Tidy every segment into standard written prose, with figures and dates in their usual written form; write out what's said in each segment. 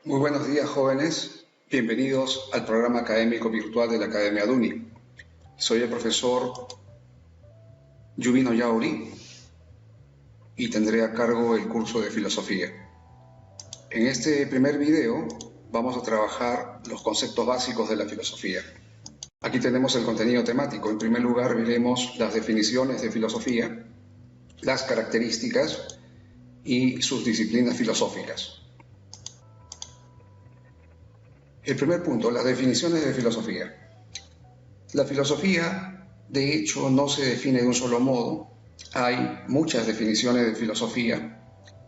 Muy buenos días, jóvenes. Bienvenidos al programa académico virtual de la Academia Duni. Soy el profesor Yubino Yauri y tendré a cargo el curso de filosofía. En este primer video vamos a trabajar los conceptos básicos de la filosofía. Aquí tenemos el contenido temático. En primer lugar veremos las definiciones de filosofía, las características y sus disciplinas filosóficas. El primer punto, las definiciones de filosofía. La filosofía, de hecho, no se define de un solo modo. Hay muchas definiciones de filosofía.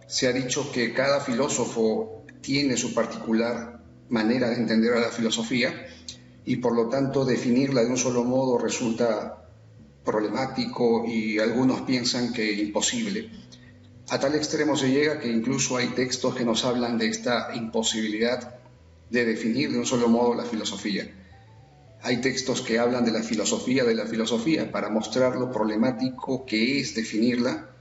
Se ha dicho que cada filósofo tiene su particular manera de entender a la filosofía y por lo tanto definirla de un solo modo resulta problemático y algunos piensan que imposible. A tal extremo se llega que incluso hay textos que nos hablan de esta imposibilidad de definir de un solo modo la filosofía. Hay textos que hablan de la filosofía para mostrar lo problemático que es definirla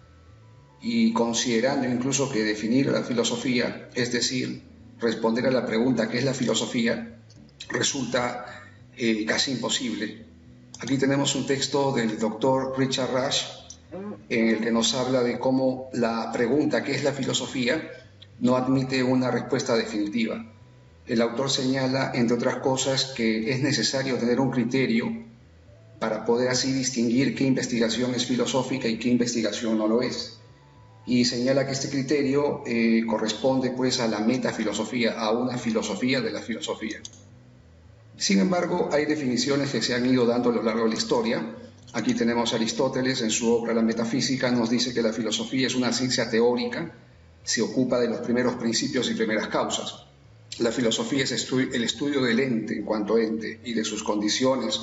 y considerando incluso que definir la filosofía, es decir, responder a la pregunta ¿qué es la filosofía?, resulta casi imposible. Aquí tenemos un texto del doctor Richard Rush en el que nos habla de cómo la pregunta ¿qué es la filosofía?, no admite una respuesta definitiva. El autor señala, entre otras cosas, que es necesario tener un criterio para poder así distinguir qué investigación es filosófica y qué investigación no lo es. Y señala que este criterio corresponde pues a la metafilosofía, a una filosofía de la filosofía. Sin embargo, hay definiciones que se han ido dando a lo largo de la historia. Aquí tenemos a Aristóteles, en su obra La Metafísica, nos dice que la filosofía es una ciencia teórica, se ocupa de los primeros principios y primeras causas. La filosofía es el estudio del ente en cuanto ente y de sus condiciones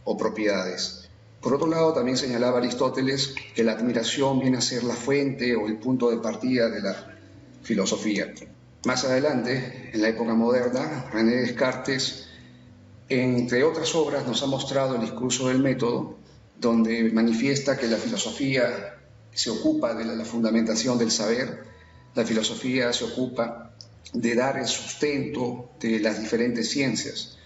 o propiedades. Por otro lado, también señalaba Aristóteles que la admiración viene a ser la fuente o el punto de partida de la filosofía. Más adelante, en la época moderna, René Descartes, entre otras obras, nos ha mostrado el discurso del método, donde manifiesta que la filosofía se ocupa de la fundamentación del saber, la filosofía se ocupa de dar el sustento de las diferentes ciencias.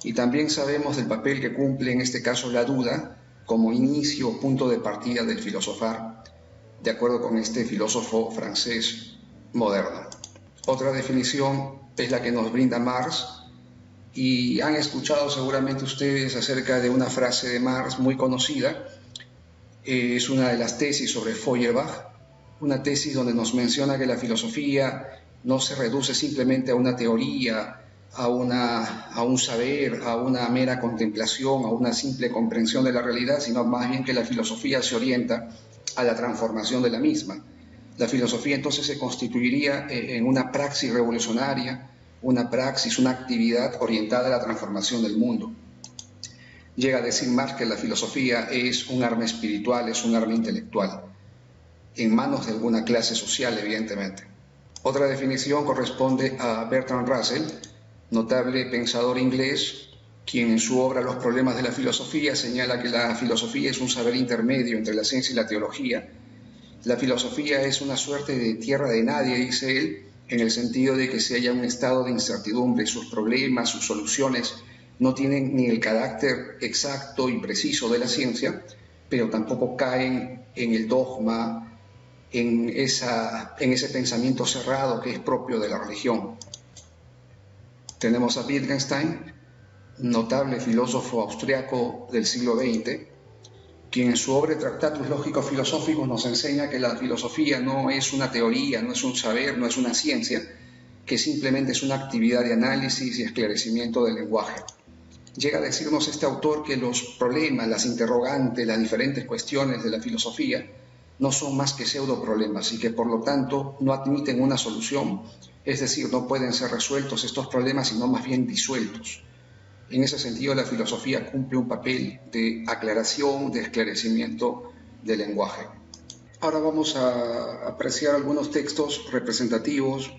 Y también sabemos del papel que cumple en este caso la duda como inicio o punto de partida del filosofar, de acuerdo con este filósofo francés moderno. Otra definición es la que nos brinda Marx, y han escuchado seguramente ustedes acerca de una frase de Marx muy conocida. Es una de las tesis sobre Feuerbach, una tesis donde nos menciona que la filosofía no se reduce simplemente a una teoría, a un saber, a una mera contemplación, a una simple comprensión de la realidad, sino más bien que la filosofía se orienta a la transformación de la misma. La filosofía entonces se constituiría en una praxis revolucionaria, una praxis, una actividad orientada a la transformación del mundo. Llega a decir Marx que la filosofía es un arma espiritual, es un arma intelectual, en manos de alguna clase social, evidentemente. Otra definición corresponde a Bertrand Russell, notable pensador inglés, quien en su obra Los problemas de la filosofía señala que la filosofía es un saber intermedio entre la ciencia y la teología. La filosofía es una suerte de tierra de nadie, dice él, en el sentido de que se halla un estado de incertidumbre, sus problemas, sus soluciones no tienen ni el carácter exacto y preciso de la ciencia, pero tampoco caen en el dogma, en ese pensamiento cerrado que es propio de la religión. Tenemos a Wittgenstein, notable filósofo austriaco del siglo XX, quien en su obra Tractatus Lógicos Filosóficos nos enseña que la filosofía no es una teoría, no es un saber, no es una ciencia, que simplemente es una actividad de análisis y esclarecimiento del lenguaje. Llega a decirnos este autor que los problemas, las interrogantes, las diferentes cuestiones de la filosofía no son más que pseudoproblemas y que por lo tanto no admiten una solución, es decir, no pueden ser resueltos estos problemas, sino más bien disueltos. En ese sentido, la filosofía cumple un papel de aclaración, de esclarecimiento del lenguaje. Ahora vamos a apreciar algunos textos representativos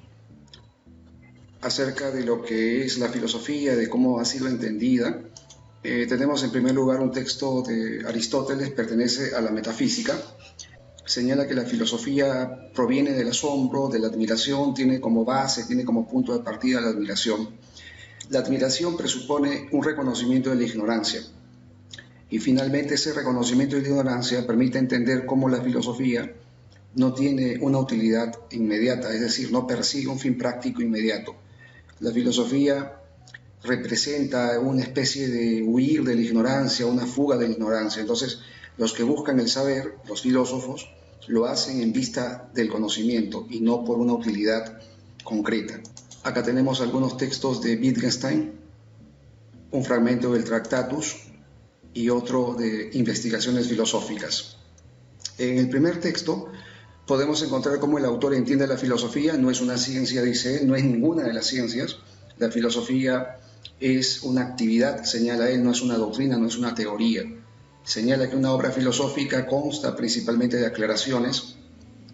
acerca de lo que es la filosofía, de cómo ha sido entendida. Tenemos en primer lugar un texto de Aristóteles, pertenece a la Metafísica. señala que la filosofía proviene del asombro, de la admiración, tiene como base, tiene como punto de partida la admiración. La admiración presupone un reconocimiento de la ignorancia. Y finalmente ese reconocimiento de la ignorancia permite entender cómo la filosofía no tiene una utilidad inmediata, es decir, no persigue un fin práctico inmediato. La filosofía representa una especie de huir de la ignorancia, una fuga de la ignorancia. Entonces, los que buscan el saber, los filósofos, lo hacen en vista del conocimiento y no por una utilidad concreta. Acá tenemos algunos textos de Wittgenstein, un fragmento del Tractatus y otro de Investigaciones filosóficas. En el primer texto podemos encontrar cómo el autor entiende la filosofía. No es una ciencia, dice él, no es ninguna de las ciencias. La filosofía es una actividad, señala él, no es una doctrina, no es una teoría. Señala que una obra filosófica consta principalmente de aclaraciones,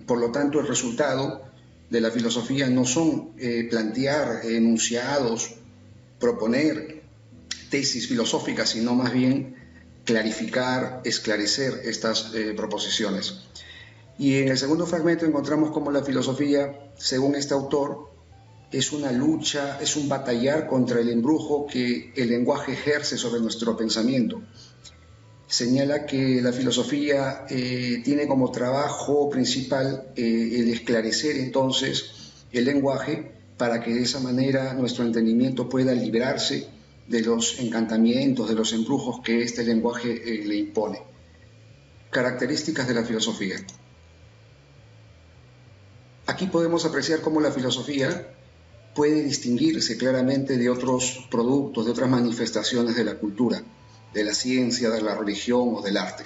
por lo tanto el resultado de la filosofía no son plantear enunciados, proponer tesis filosóficas, sino más bien clarificar, esclarecer estas proposiciones. Y en el segundo fragmento encontramos cómo la filosofía, según este autor, es una lucha, es un batallar contra el embrujo que el lenguaje ejerce sobre nuestro pensamiento. Señala que la filosofía tiene como trabajo principal el esclarecer entonces el lenguaje para que de esa manera nuestro entendimiento pueda librarse de los encantamientos, de los embrujos que este lenguaje le impone. Características de la filosofía. Aquí podemos apreciar cómo la filosofía puede distinguirse claramente de otros productos, de otras manifestaciones de la cultura, de la ciencia, de la religión o del arte.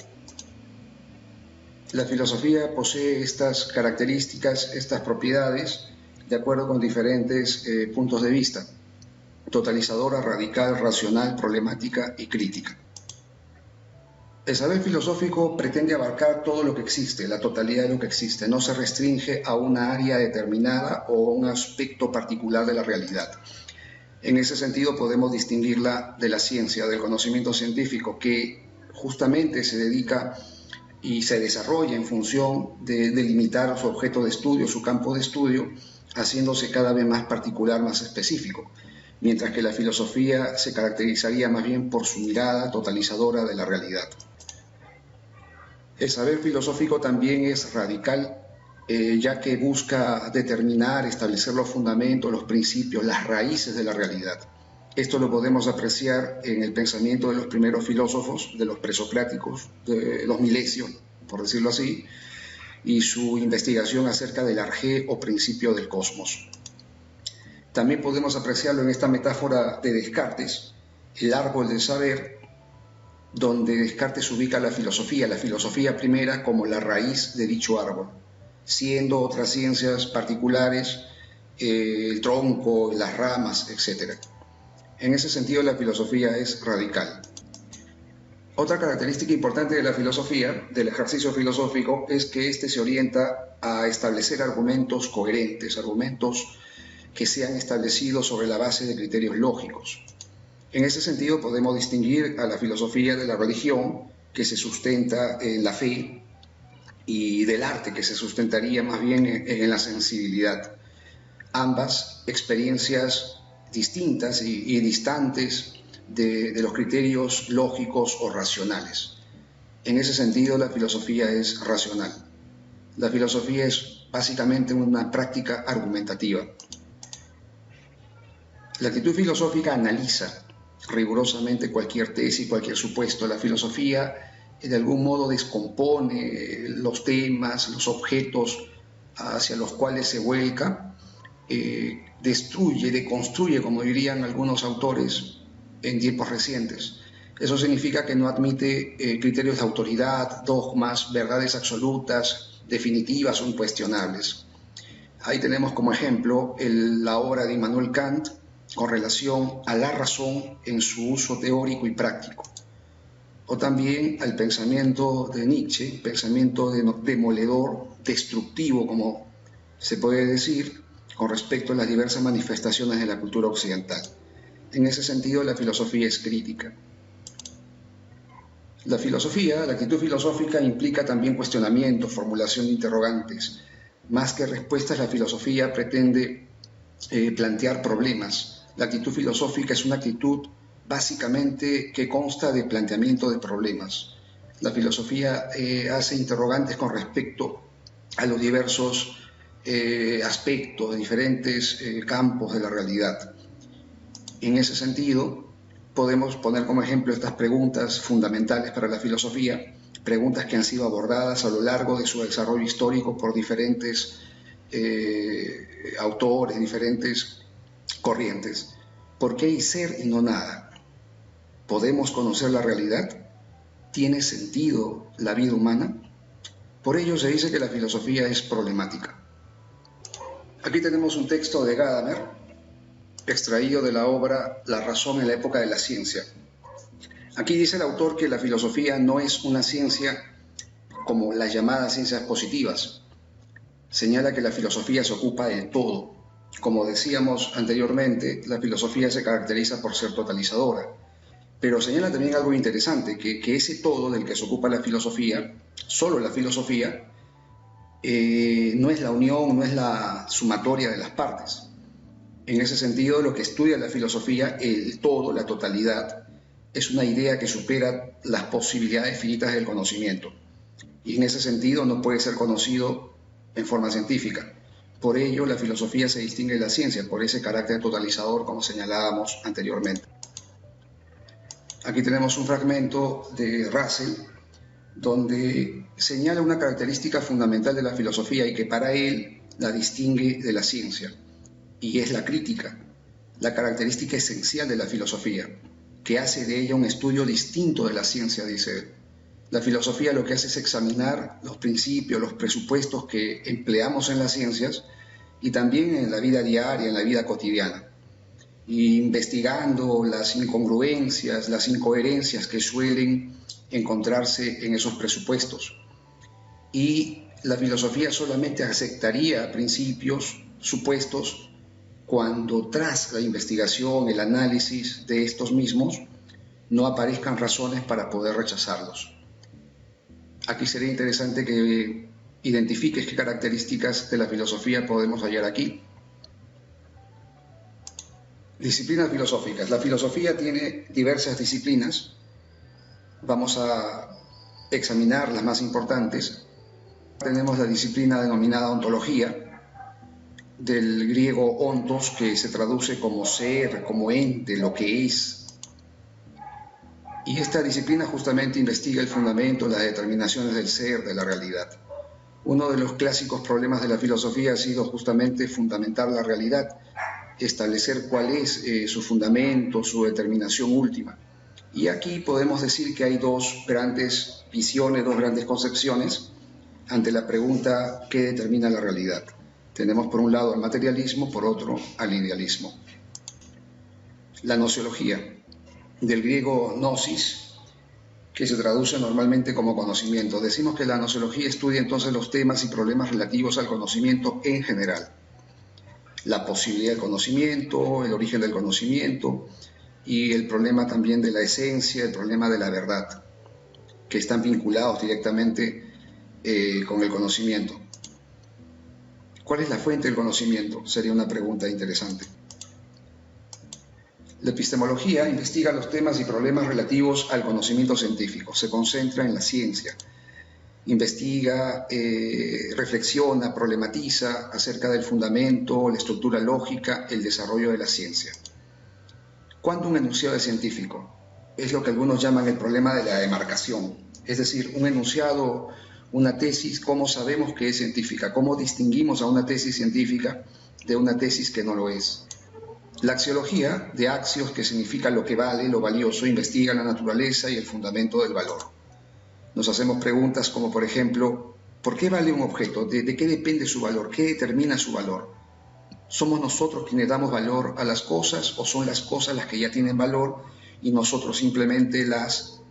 La filosofía posee estas características, estas propiedades, de acuerdo con diferentes puntos de vista: totalizadora, radical, racional, problemática y crítica. El saber filosófico pretende abarcar todo lo que existe, la totalidad de lo que existe, no se restringe a una área determinada o a un aspecto particular de la realidad. En ese sentido podemos distinguirla de la ciencia, del conocimiento científico, que justamente se dedica y se desarrolla en función de delimitar su objeto de estudio, su campo de estudio, haciéndose cada vez más particular, más específico, mientras que la filosofía se caracterizaría más bien por su mirada totalizadora de la realidad. El saber filosófico también es radical, ya que busca determinar, establecer los fundamentos, los principios, las raíces de la realidad. Esto lo podemos apreciar en el pensamiento de los primeros filósofos, de los presocráticos, de los milesios, por decirlo así, y su investigación acerca del arjé o principio del cosmos. También podemos apreciarlo en esta metáfora de Descartes, el árbol del saber, donde Descartes ubica la filosofía primera como la raíz de dicho árbol, siendo otras ciencias particulares el tronco, las ramas, etc. En ese sentido la filosofía es radical. Otra característica importante de la filosofía, del ejercicio filosófico, es que éste se orienta a establecer argumentos coherentes, argumentos que sean establecidos sobre la base de criterios lógicos. En ese sentido podemos distinguir a la filosofía de la religión, que se sustenta en la fe, y del arte, que se sustentaría más bien en la sensibilidad. Ambas experiencias distintas y distantes de los criterios lógicos o racionales. En ese sentido la filosofía es racional. La filosofía es básicamente una práctica argumentativa. La actitud filosófica analiza rigurosamente cualquier tesis, cualquier supuesto. La filosofía de algún modo descompone los temas, los objetos hacia los cuales se vuelca, destruye, deconstruye, como dirían algunos autores en tiempos recientes. Eso significa que no admite criterios de autoridad, dogmas, verdades absolutas, definitivas o incuestionables. Ahí tenemos como ejemplo la obra de Immanuel Kant con relación a la razón en su uso teórico y práctico. O también al pensamiento de Nietzsche, pensamiento demoledor, destructivo, como se puede decir, con respecto a las diversas manifestaciones de la cultura occidental. En ese sentido, la filosofía es crítica. La actitud filosófica implica también cuestionamiento, formulación de interrogantes. Más que respuestas, la filosofía pretende plantear problemas. La actitud filosófica es una actitud básicamente que consta de planteamiento de problemas. La filosofía hace interrogantes con respecto a los diversos aspectos, diferentes campos de la realidad. En ese sentido, podemos poner como ejemplo estas preguntas fundamentales para la filosofía, preguntas que han sido abordadas a lo largo de su desarrollo histórico por diferentes autores, diferentes corrientes. ¿Por qué hay ser y no nada? ¿Podemos conocer la realidad? ¿Tiene sentido la vida humana? Por ello se dice que la filosofía es problemática. Aquí tenemos un texto de Gadamer, extraído de la obra La razón en la época de la ciencia. Aquí dice el autor que la filosofía no es una ciencia como las llamadas ciencias positivas. Señala que la filosofía se ocupa del todo. Como decíamos anteriormente, la filosofía se caracteriza por ser totalizadora. Pero señala también algo interesante, que ese todo del que se ocupa la filosofía, solo la filosofía, no es la unión, no es la sumatoria de las partes. En ese sentido, lo que estudia la filosofía, el todo, la totalidad, es una idea que supera las posibilidades finitas del conocimiento. Y en ese sentido no puede ser conocido en forma científica. Por ello, la filosofía se distingue de la ciencia, por ese carácter totalizador, como señalábamos anteriormente. Aquí tenemos un fragmento de Russell, donde señala una característica fundamental de la filosofía y que para él la distingue de la ciencia, y es la crítica, la característica esencial de la filosofía, que hace de ella un estudio distinto de la ciencia, dice él. La filosofía lo que hace es examinar los principios, los presupuestos que empleamos en las ciencias y también en la vida diaria, en la vida cotidiana, investigando las incongruencias, las incoherencias que suelen encontrarse en esos presupuestos. Y la filosofía solamente aceptaría principios, supuestos, cuando tras la investigación, el análisis de estos mismos, no aparezcan razones para poder rechazarlos. Aquí sería interesante que identifiques qué características de la filosofía podemos hallar aquí. Disciplinas filosóficas. La filosofía tiene diversas disciplinas. Vamos a examinar las más importantes. Tenemos la disciplina denominada ontología, del griego ontos, que se traduce como ser, como ente, lo que es. Y esta disciplina justamente investiga el fundamento, las determinaciones del ser, de la realidad. Uno de los clásicos problemas de la filosofía ha sido justamente fundamentar la realidad, establecer cuál es su fundamento, su determinación última. Y aquí podemos decir que hay dos grandes visiones, dos grandes concepciones ante la pregunta ¿qué determina la realidad? Tenemos por un lado al materialismo, por otro al idealismo. La nociología, del griego gnosis, que se traduce normalmente como conocimiento. Decimos que la nociología estudia entonces los temas y problemas relativos al conocimiento en general. La posibilidad del conocimiento, el origen del conocimiento y el problema también de la esencia, el problema de la verdad, que están vinculados directamente con el conocimiento. ¿Cuál es la fuente del conocimiento? Sería una pregunta interesante. La epistemología investiga los temas y problemas relativos al conocimiento científico, se concentra en la ciencia, investiga, reflexiona, problematiza acerca del fundamento, la estructura lógica, el desarrollo de la ciencia. ¿Cuándo un enunciado es científico? Es lo que algunos llaman el problema de la demarcación, es decir, un enunciado, una tesis, ¿cómo sabemos que es científica? ¿Cómo distinguimos a una tesis científica de una tesis que no lo es? La axiología, de axios, que significa lo que vale, lo valioso, investiga la naturaleza y el fundamento del valor. Nos hacemos preguntas como, por ejemplo, ¿por qué vale un objeto? ¿De qué depende su valor? ¿Qué determina su valor? ¿Somos nosotros quienes damos valor a las cosas o son las cosas las que ya tienen valor y nosotros simplemente las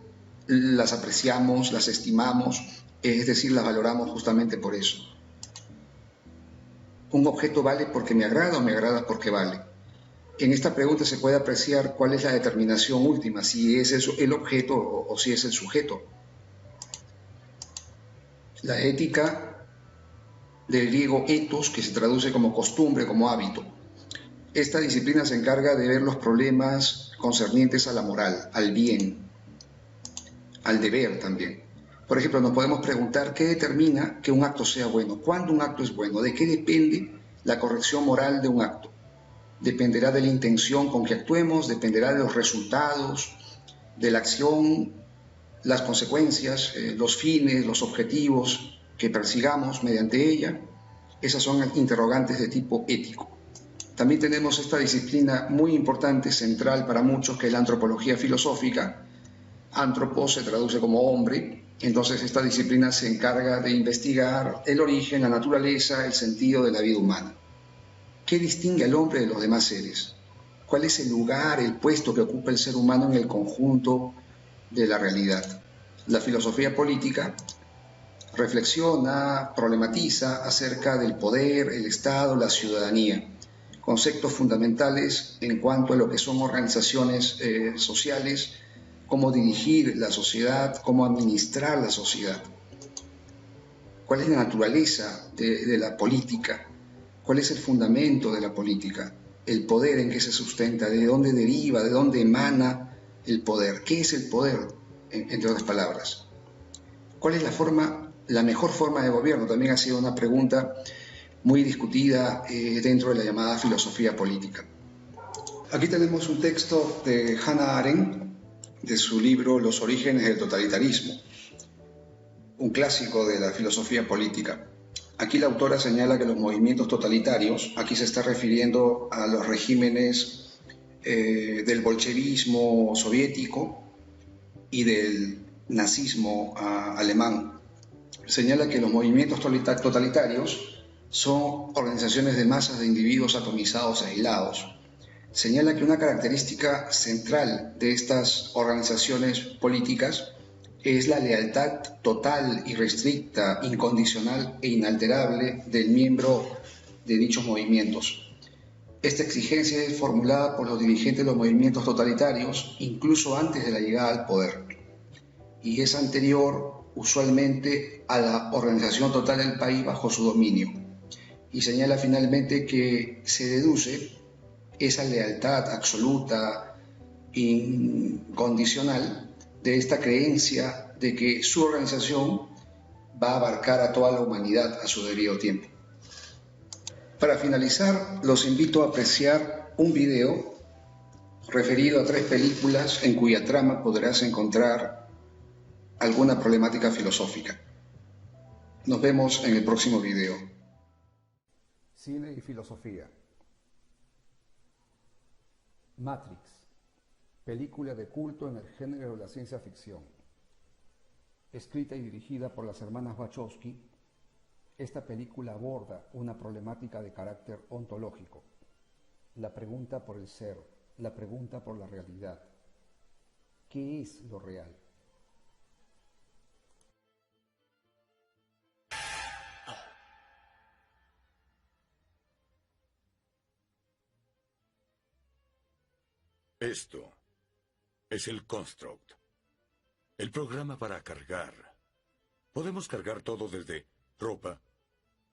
apreciamos, las estimamos, es decir, las valoramos justamente por eso? ¿Un objeto vale porque me agrada o me agrada porque vale? En esta pregunta se puede apreciar cuál es la determinación última, si es el objeto o si es el sujeto. La ética del griego ethos, que se traduce como costumbre, como hábito. Esta disciplina se encarga de ver los problemas concernientes a la moral, al bien, al deber también. Por ejemplo, nos podemos preguntar qué determina que un acto sea bueno, cuándo un acto es bueno, de qué depende la corrección moral de un acto. Dependerá de la intención con que actuemos, dependerá de los resultados, de la acción, las consecuencias, los fines, los objetivos que persigamos mediante ella. Esas son interrogantes de tipo ético. También tenemos esta disciplina muy importante, central para muchos, que es la antropología filosófica. Antropos se traduce como hombre, entonces esta disciplina se encarga de investigar el origen, la naturaleza, el sentido de la vida humana. ¿Qué distingue al hombre de los demás seres? ¿Cuál es el lugar, el puesto que ocupa el ser humano en el conjunto de la realidad? La filosofía política reflexiona, problematiza acerca del poder, el Estado, la ciudadanía, conceptos fundamentales en cuanto a lo que son organizaciones sociales, cómo dirigir la sociedad, cómo administrar la sociedad. ¿Cuál es la naturaleza de la política? ¿Cuál es el fundamento de la política? El poder en que se sustenta, de dónde deriva, de dónde emana el poder. ¿Qué es el poder, entre otras palabras? ¿Cuál es la mejor forma de gobierno? También ha sido una pregunta muy discutida dentro de la llamada filosofía política. Aquí tenemos un texto de Hannah Arendt, de su libro Los orígenes del totalitarismo, un clásico de la filosofía política. Aquí la autora señala que los movimientos totalitarios, aquí se está refiriendo a los regímenes del bolchevismo soviético y del nazismo alemán, señala que los movimientos totalitarios son organizaciones de masas de individuos atomizados e aislados. Señala que una característica central de estas organizaciones políticas es la lealtad total, irrestricta, incondicional e inalterable del miembro de dichos movimientos. Esta exigencia es formulada por los dirigentes de los movimientos totalitarios incluso antes de la llegada al poder, y es anterior usualmente a la organización total del país bajo su dominio. Y señala finalmente que se deduce esa lealtad absoluta, incondicional, de esta creencia de que su organización va a abarcar a toda la humanidad a su debido tiempo. Para finalizar, los invito a apreciar un video referido a 3 películas en cuya trama podrás encontrar alguna problemática filosófica. Nos vemos en el próximo video. Cine y filosofía. Matrix, película de culto en el género de la ciencia ficción. Escrita y dirigida por las hermanas Wachowski, esta película aborda una problemática de carácter ontológico, la pregunta por el ser, la pregunta por la realidad. ¿Qué es lo real? Esto es el Construct, el programa para cargar. Podemos cargar todo desde ropa,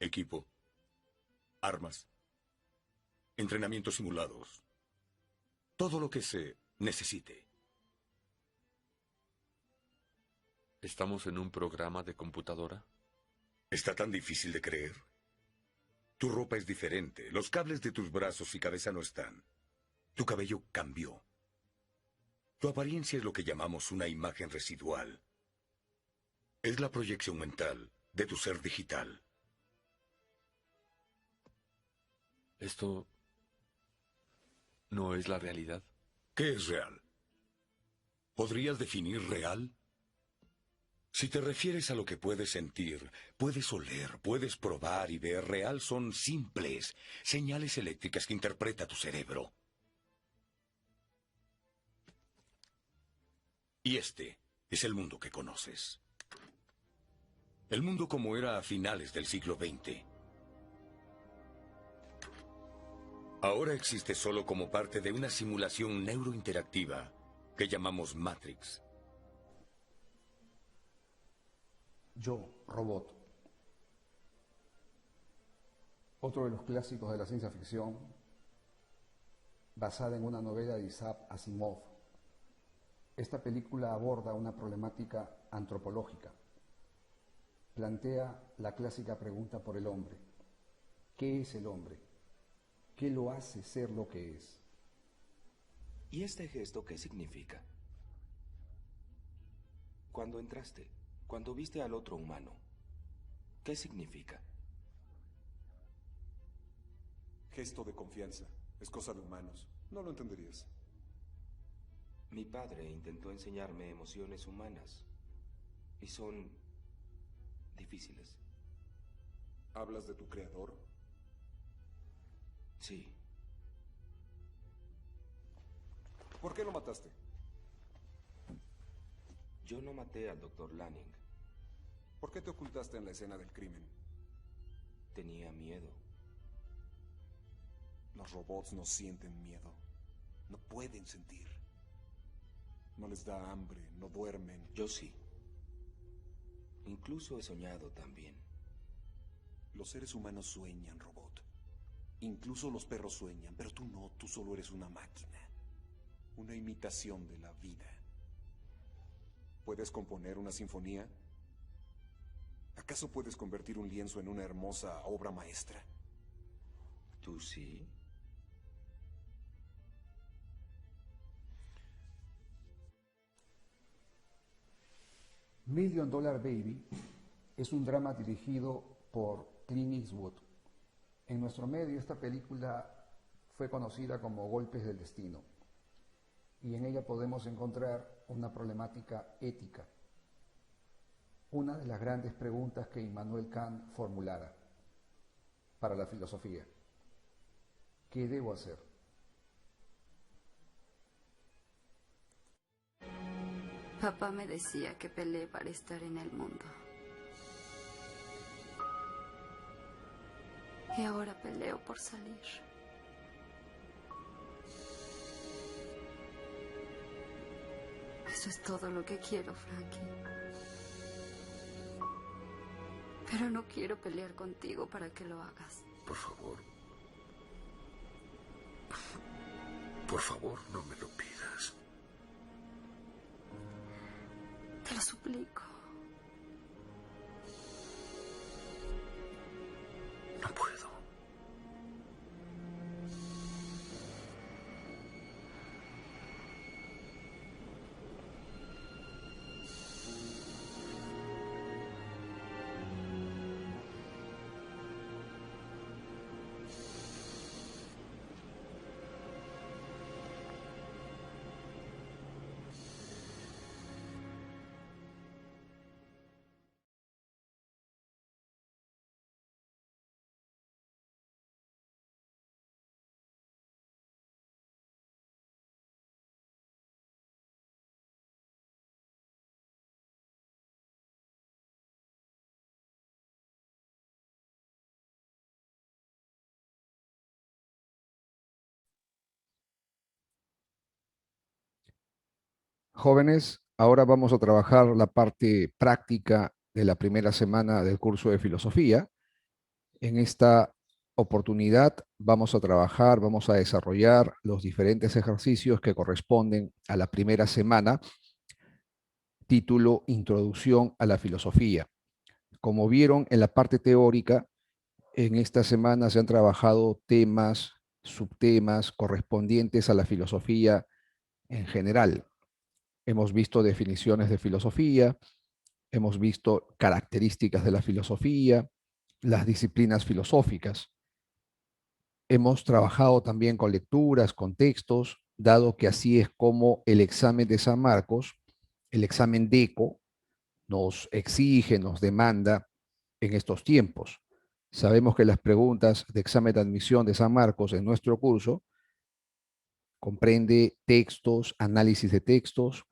equipo, armas, entrenamientos simulados, todo lo que se necesite. ¿Estamos en un programa de computadora? ¿Está tan difícil de creer? Tu ropa es diferente, los cables de tus brazos y cabeza no están. Tu cabello cambió. Tu apariencia es lo que llamamos una imagen residual. Es la proyección mental de tu ser digital. ¿Esto no es la realidad? ¿Qué es real? ¿Podrías definir real? Si te refieres a lo que puedes sentir, puedes oler, puedes probar y ver, real son simples señales eléctricas que interpreta tu cerebro. Y este es el mundo que conoces. El mundo como era a finales del siglo XX. Ahora existe solo como parte de una simulación neurointeractiva que llamamos Matrix. Yo, Robot. Otro de los clásicos de la ciencia ficción, basada en una novela de Isaac Asimov. Esta película aborda una problemática antropológica. Plantea la clásica pregunta por el hombre. ¿Qué es el hombre? ¿Qué lo hace ser lo que es? ¿Y este gesto qué significa? Cuando entraste, cuando viste al otro humano, ¿qué significa? Gesto de confianza. Es cosa de humanos. No lo entenderías. Mi padre intentó enseñarme emociones humanas y son difíciles. ¿Hablas de tu creador? Sí. ¿Por qué lo mataste? Yo no maté al Dr. Lanning. ¿Por qué te ocultaste en la escena del crimen? Tenía miedo. Los robots no sienten miedo. No pueden sentir. No les da hambre, no duermen. Yo sí. Incluso he soñado también. Los seres humanos sueñan, robot. Incluso los perros sueñan, pero tú no, tú solo eres una máquina. Una imitación de la vida. ¿Puedes componer una sinfonía? ¿Acaso puedes convertir un lienzo en una hermosa obra maestra? ¿Tú sí? Million Dollar Baby es un drama dirigido por Clint Eastwood. En nuestro medio esta película fue conocida como Golpes del Destino y en ella podemos encontrar una problemática ética, una de las grandes preguntas que Immanuel Kant formulara para la filosofía. ¿Qué debo hacer? Papá me decía que peleé para estar en el mundo. Y ahora peleo por salir. Eso es todo lo que quiero, Frankie. Pero no quiero pelear contigo para que lo hagas. Por favor. Por favor, no me lo pidas. Te lo suplico. No puedo. Jóvenes, ahora vamos a trabajar la parte práctica de la primera semana del curso de filosofía. En esta oportunidad vamos a trabajar, vamos a desarrollar los diferentes ejercicios que corresponden a la primera semana, título Introducción a la Filosofía. Como vieron en la parte teórica, en esta semana se han trabajado temas, subtemas correspondientes a la filosofía en general. Hemos visto definiciones de filosofía, hemos visto características de la filosofía, las disciplinas filosóficas. Hemos trabajado también con lecturas, con textos, dado que así es como el examen de San Marcos, el examen DECO, nos exige, nos demanda en estos tiempos. Sabemos que las preguntas de examen de admisión de San Marcos en nuestro curso comprende textos, análisis de textos,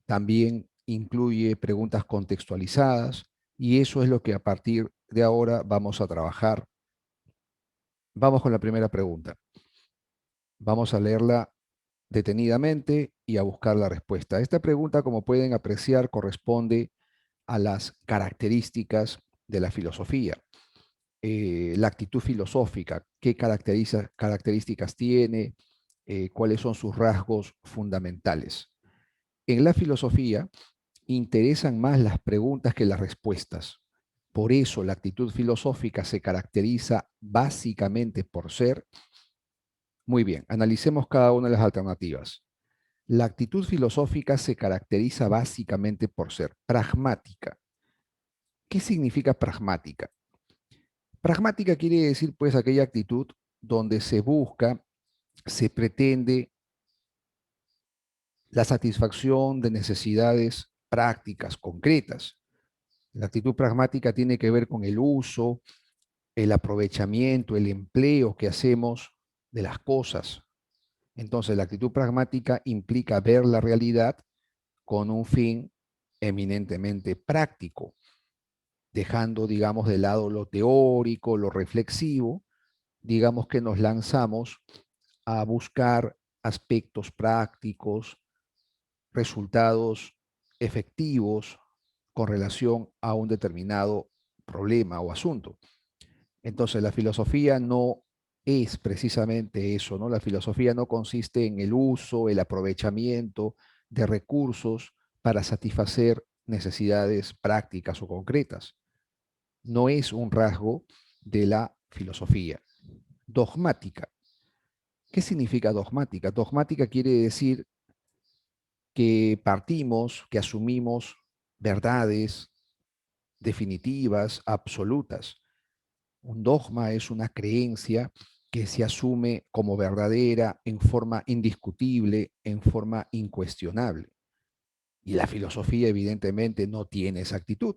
también incluye preguntas contextualizadas y eso es lo que a partir de ahora vamos a trabajar. Vamos con la primera pregunta. Vamos a leerla detenidamente y a buscar la respuesta. Esta pregunta, como pueden apreciar, corresponde a las características de la filosofía. La actitud filosófica, qué características tiene, cuáles son sus rasgos fundamentales. En la filosofía interesan más las preguntas que las respuestas. Por eso la actitud filosófica se caracteriza básicamente por ser. Muy bien, analicemos cada una de las alternativas. La actitud filosófica se caracteriza básicamente por ser pragmática. ¿Qué significa pragmática? Pragmática quiere decir pues aquella actitud donde se busca, se pretende la satisfacción de necesidades prácticas, concretas. La actitud pragmática tiene que ver con el uso, el aprovechamiento, el empleo que hacemos de las cosas. Entonces, la actitud pragmática implica ver la realidad con un fin eminentemente práctico, dejando, digamos, de lado lo teórico, lo reflexivo, digamos que nos lanzamos a buscar aspectos prácticos, resultados efectivos con relación a un determinado problema o asunto. Entonces, la filosofía no es precisamente eso, ¿no? La filosofía no consiste en el uso, el aprovechamiento de recursos para satisfacer necesidades prácticas o concretas. No es un rasgo de la filosofía. Dogmática. ¿Qué significa dogmática? Dogmática quiere decir que partimos, que asumimos verdades definitivas, absolutas. Un dogma es una creencia que se asume como verdadera en forma indiscutible, en forma incuestionable. Y la filosofía evidentemente no tiene esa actitud.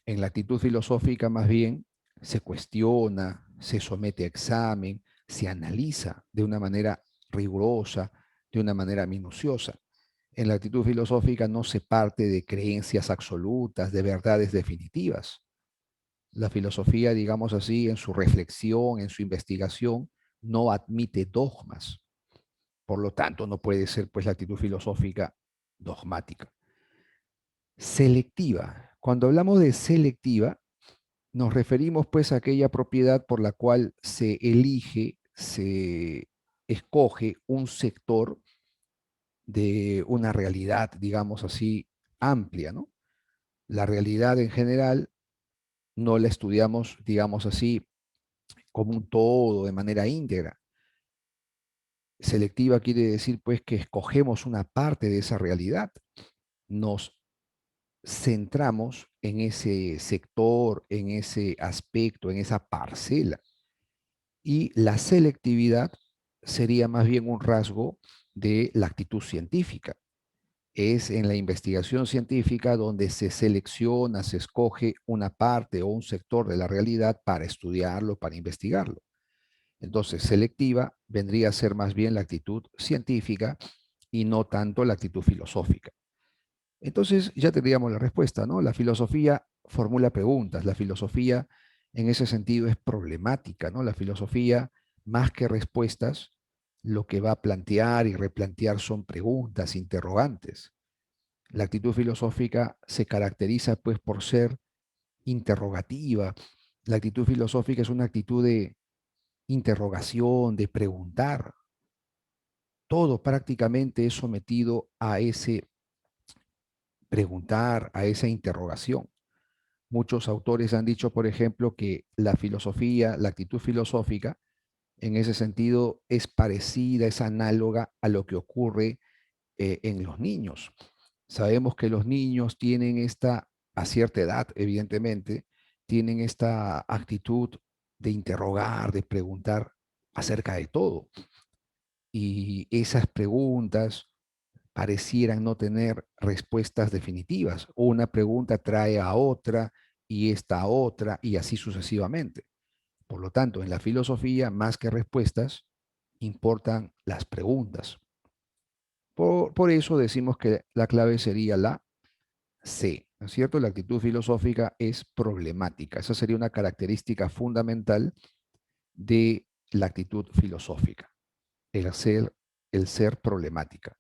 En la actitud filosófica más bien se cuestiona, se somete a examen, se analiza de una manera rigurosa, de una manera minuciosa. En la actitud filosófica no se parte de creencias absolutas, de verdades definitivas. La filosofía, digamos así, en su reflexión, en su investigación, no admite dogmas. Por lo tanto, no puede ser pues la actitud filosófica dogmática. Selectiva. Cuando hablamos de selectiva, nos referimos pues a aquella propiedad por la cual se elige, se escoge un sector de una realidad, digamos así, amplia, ¿no? La realidad en general no la estudiamos, digamos así, como un todo, de manera íntegra. Selectiva quiere decir pues que escogemos una parte de esa realidad, nos centramos en ese sector, en ese aspecto, en esa parcela. Y la selectividad sería más bien un rasgo de la actitud científica. Es en la investigación científica donde se selecciona, se escoge una parte o un sector de la realidad para estudiarlo, para investigarlo. Entonces, selectiva vendría a ser más bien la actitud científica y no tanto la actitud filosófica. Entonces, ya tendríamos la respuesta, ¿no? La filosofía formula preguntas, la filosofía en ese sentido es problemática, ¿no? La filosofía, más que respuestas, lo que va a plantear y replantear son preguntas, interrogantes. La actitud filosófica se caracteriza pues por ser interrogativa. La actitud filosófica es una actitud de interrogación, de preguntar. Todo prácticamente es sometido a ese preguntar, a esa interrogación. Muchos autores han dicho, por ejemplo, que la filosofía, la actitud filosófica, en ese sentido es parecida, es análoga a lo que ocurre en los niños. Sabemos que los niños tienen esta, a cierta edad, evidentemente, tienen esta actitud de interrogar, de preguntar acerca de todo. Y esas preguntas parecieran no tener respuestas definitivas. Una pregunta trae a otra y esta a otra y así sucesivamente. Por lo tanto, en la filosofía, más que respuestas, importan las preguntas. Por eso decimos que la clave sería la C, ¿no es cierto? La actitud filosófica es problemática. Esa sería una característica fundamental de la actitud filosófica. el ser problemática.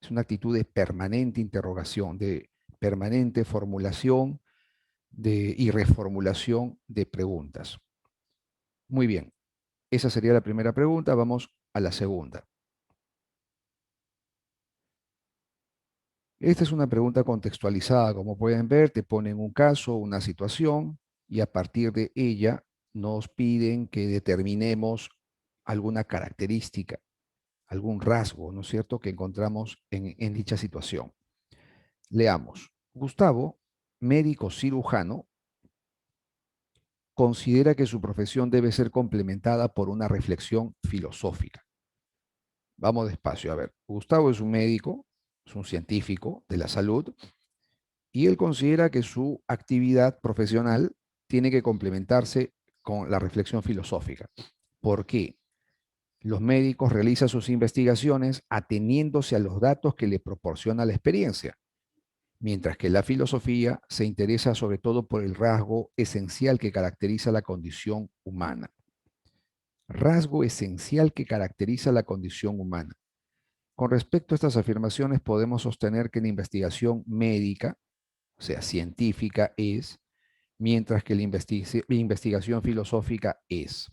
Es una actitud de permanente interrogación, de permanente formulación y reformulación de preguntas. Muy bien, esa sería la primera pregunta. Vamos a la segunda. Esta es una pregunta contextualizada. Como pueden ver, te ponen un caso, una situación, y a partir de ella nos piden que determinemos alguna característica, algún rasgo, ¿no es cierto?, que encontramos en dicha situación. Leamos. Gustavo, médico cirujano, considera que su profesión debe ser complementada por una reflexión filosófica. Vamos despacio, a ver. Gustavo es un médico, es un científico de la salud, y él considera que su actividad profesional tiene que complementarse con la reflexión filosófica. ¿Por qué? Los médicos realizan sus investigaciones ateniéndose a los datos que le proporciona la experiencia, mientras que la filosofía se interesa sobre todo por el rasgo esencial que caracteriza la condición humana. Rasgo esencial que caracteriza la condición humana. Con respecto a estas afirmaciones, podemos sostener que la investigación médica, o sea, científica, es, mientras que la investigación filosófica es.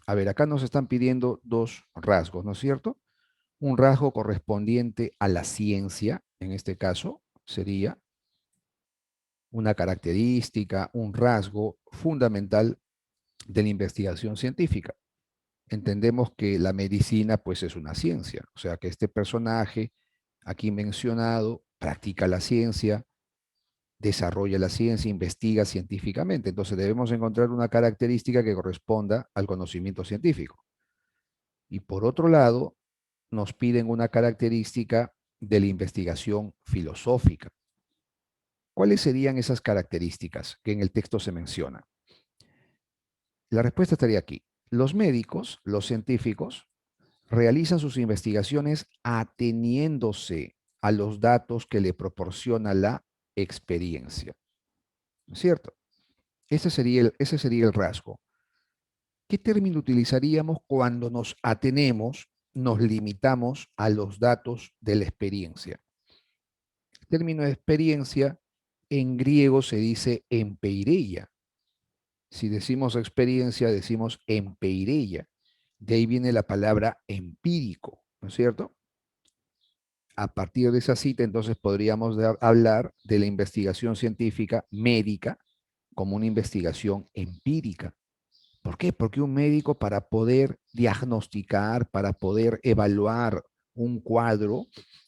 A ver, acá nos están pidiendo dos rasgos, ¿no es cierto? Un rasgo correspondiente a la ciencia, en este caso, sería una característica, un rasgo fundamental de la investigación científica. Entendemos que la medicina, pues, es una ciencia, o sea, que este personaje aquí mencionado practica la ciencia, desarrolla la ciencia, investiga científicamente. Entonces debemos encontrar una característica que corresponda al conocimiento científico. Y por otro lado, nos piden una característica de la investigación filosófica. ¿Cuáles serían esas características que en el texto se menciona? La respuesta estaría aquí. Los médicos, los científicos, realizan sus investigaciones ateniéndose a los datos que le proporciona la experiencia. ¿No es cierto? Ese sería el rasgo. ¿Qué término utilizaríamos cuando nos atenemos, nos limitamos a los datos de la experiencia? El término de experiencia en griego se dice empeireia. Si decimos experiencia, decimos empeireia. De ahí viene la palabra empírico, ¿no es cierto? A partir de esa cita, entonces podríamos hablar de la investigación científica médica como una investigación empírica. ¿Por qué? Porque un médico, para poder diagnosticar, para poder evaluar un cuadro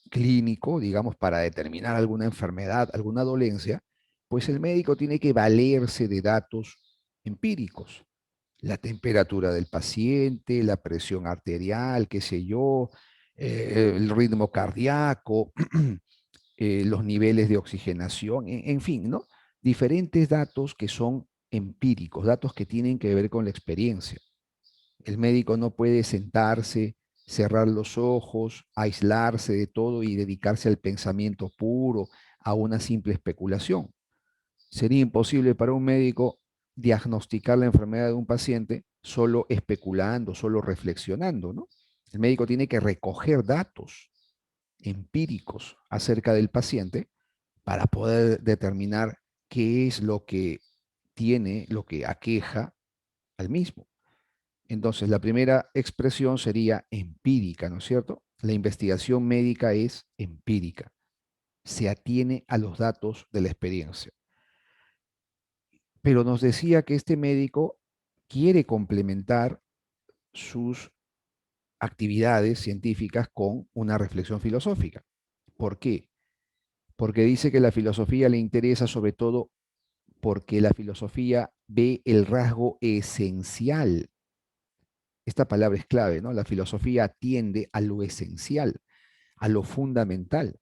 clínico, digamos, para determinar alguna enfermedad, alguna dolencia, pues el médico tiene que valerse de datos empíricos. La temperatura del paciente, la presión arterial, qué sé yo, el ritmo cardíaco, los niveles de oxigenación, en fin, ¿no? Diferentes datos que son empíricos, datos que tienen que ver con la experiencia. El médico no puede sentarse, cerrar los ojos, aislarse de todo y dedicarse al pensamiento puro, a una simple especulación. Sería imposible para un médico diagnosticar la enfermedad de un paciente solo especulando, solo reflexionando, ¿no? El médico tiene que recoger datos empíricos acerca del paciente para poder determinar qué es lo que tiene, lo que aqueja al mismo. Entonces, la primera expresión sería empírica, ¿no es cierto? La investigación médica es empírica, se atiene a los datos de la experiencia. Pero nos decía que este médico quiere complementar sus actividades científicas con una reflexión filosófica. ¿Por qué? Porque dice que la filosofía le interesa sobre todo porque la filosofía ve el rasgo esencial. Esta palabra es clave, ¿no? La filosofía atiende a lo esencial, a lo fundamental,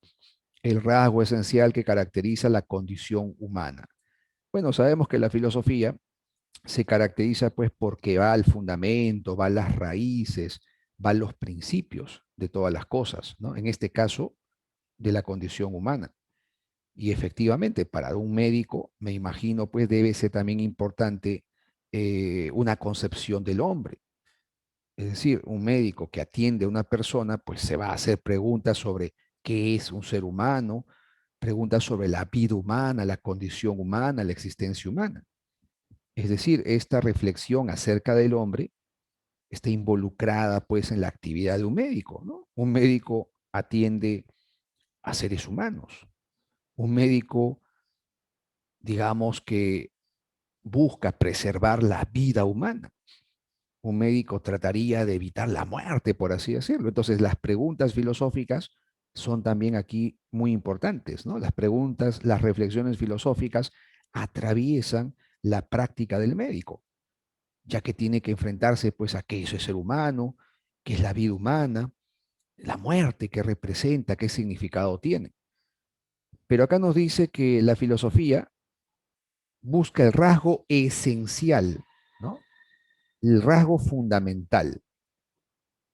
el rasgo esencial que caracteriza la condición humana. Bueno, sabemos que la filosofía se caracteriza pues porque va al fundamento, va a las raíces, va a los principios de todas las cosas, ¿no? En este caso, de la condición humana. Y efectivamente, para un médico, me imagino, pues debe ser también importante una concepción del hombre. Es decir, un médico que atiende a una persona, pues se va a hacer preguntas sobre qué es un ser humano, preguntas sobre la vida humana, la condición humana, la existencia humana. Es decir, esta reflexión acerca del hombre está involucrada pues en la actividad de un médico, ¿no? Un médico atiende a seres humanos. Un médico, digamos que busca preservar la vida humana. Un médico trataría de evitar la muerte, por así decirlo. Entonces, las preguntas filosóficas son también aquí muy importantes, ¿no? Las preguntas, las reflexiones filosóficas atraviesan la práctica del médico, ya que tiene que enfrentarse pues a qué es el ser humano, qué es la vida humana, la muerte, qué representa, qué significado tiene. Pero acá nos dice que la filosofía busca el rasgo esencial, ¿no? El rasgo fundamental.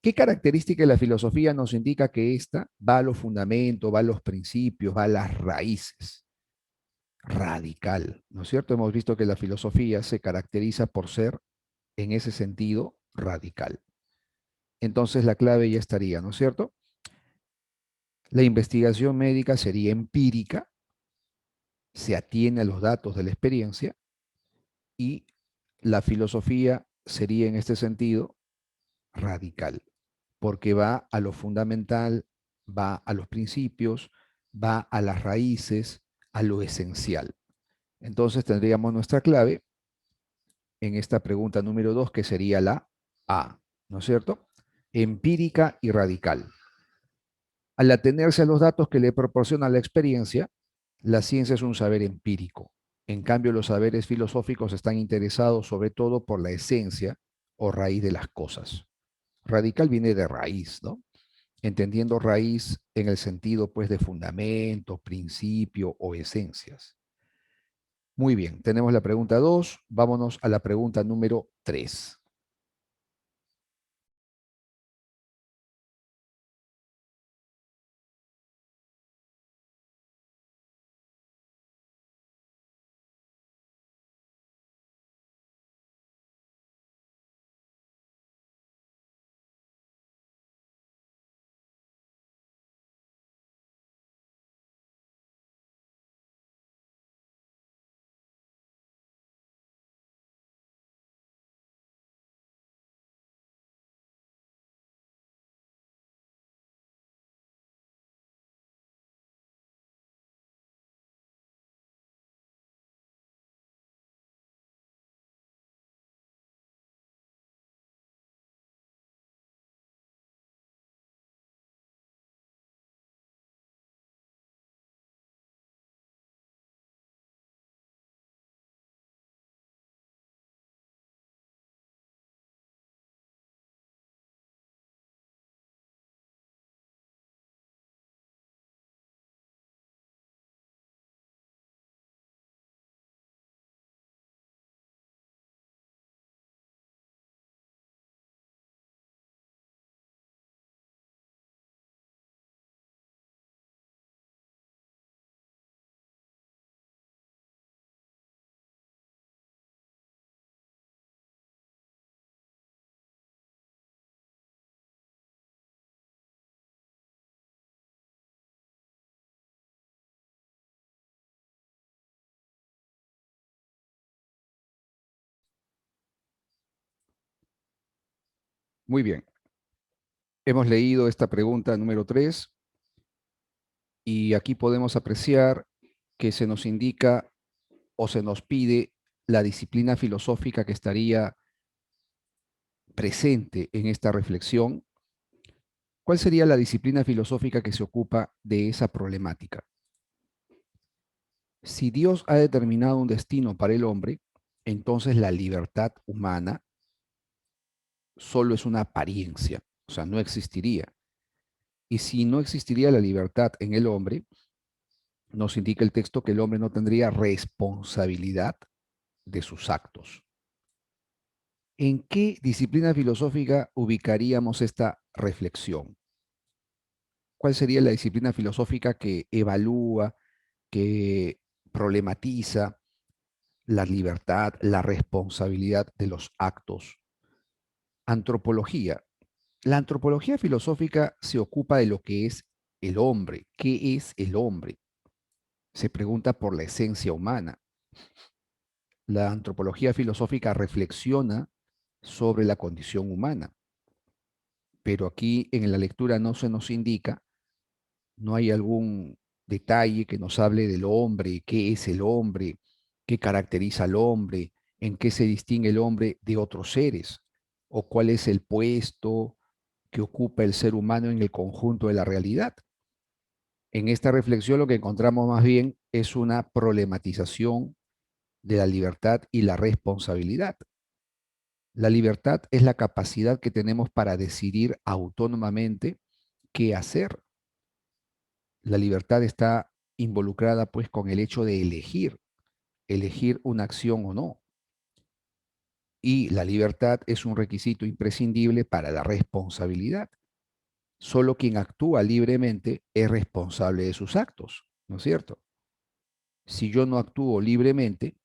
¿Qué característica de la filosofía nos indica que ésta va a los fundamentos, va a los principios, va a las raíces? Radical, ¿no es cierto? Hemos visto que la filosofía se caracteriza por ser, en ese sentido, radical. Entonces la clave ya estaría, ¿no es cierto? La investigación médica sería empírica, se atiene a los datos de la experiencia y la filosofía sería en este sentido radical, porque va a lo fundamental, va a los principios, va a las raíces, a lo esencial. Entonces tendríamos nuestra clave en esta pregunta número 2, que sería la A, ¿no es cierto? Empírica y radical. Al atenerse a los datos que le proporciona la experiencia, la ciencia es un saber empírico. En cambio, los saberes filosóficos están interesados sobre todo por la esencia o raíz de las cosas. Radical viene de raíz, ¿no? Entendiendo raíz en el sentido pues de fundamento, principio o esencias. Muy bien, tenemos la pregunta 2, vámonos a la pregunta número 3. Muy bien. Hemos leído esta pregunta número 3 y aquí podemos apreciar que se nos indica o se nos pide la disciplina filosófica que estaría presente en esta reflexión. ¿Cuál sería la disciplina filosófica que se ocupa de esa problemática? Si Dios ha determinado un destino para el hombre, entonces la libertad humana solo es una apariencia, o sea, no existiría. Y si no existiría la libertad en el hombre, nos indica el texto que el hombre no tendría responsabilidad de sus actos. ¿En qué disciplina filosófica ubicaríamos esta reflexión? ¿Cuál sería la disciplina filosófica que evalúa, que problematiza la libertad, la responsabilidad de los actos? Antropología. La antropología filosófica se ocupa de lo que es el hombre. ¿Qué es el hombre? Se pregunta por la esencia humana. La antropología filosófica reflexiona sobre la condición humana, pero aquí en la lectura no se nos indica, no hay algún detalle que nos hable del hombre, qué es el hombre, qué caracteriza al hombre, en qué se distingue el hombre de otros seres, o cuál es el puesto que ocupa el ser humano en el conjunto de la realidad. En esta reflexión lo que encontramos más bien es una problematización de la libertad y la responsabilidad. La libertad es la capacidad que tenemos para decidir autónomamente qué hacer. La libertad está involucrada pues con el hecho de elegir una acción o no. Y la libertad es un requisito imprescindible para la responsabilidad. Solo quien actúa libremente es responsable de sus actos, ¿no es cierto? Si yo no actúo libremente,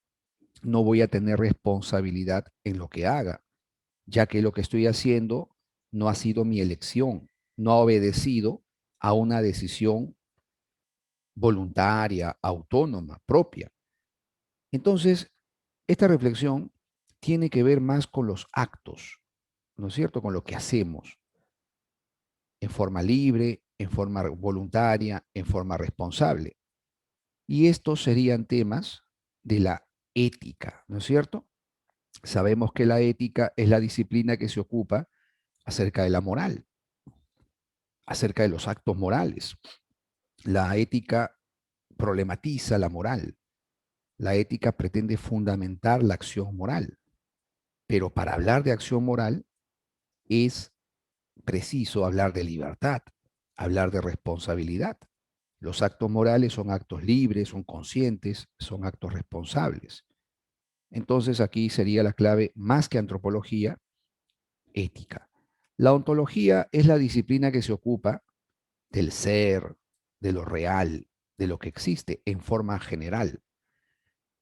no voy a tener responsabilidad en lo que haga, ya que lo que estoy haciendo no ha sido mi elección, no ha obedecido a una decisión voluntaria, autónoma, propia. Entonces, esta reflexión tiene que ver más con los actos, ¿no es cierto? Con lo que hacemos en forma libre, en forma voluntaria, en forma responsable. Y estos serían temas de la ética, ¿no es cierto? Sabemos que la ética es la disciplina que se ocupa acerca de la moral, acerca de los actos morales. La ética problematiza la moral. La ética pretende fundamentar la acción moral. Pero para hablar de acción moral es preciso hablar de libertad, hablar de responsabilidad. Los actos morales son actos libres, son conscientes, son actos responsables. Entonces aquí sería la clave, más que antropología, ética. La ontología es la disciplina que se ocupa del ser, de lo real, de lo que existe en forma general.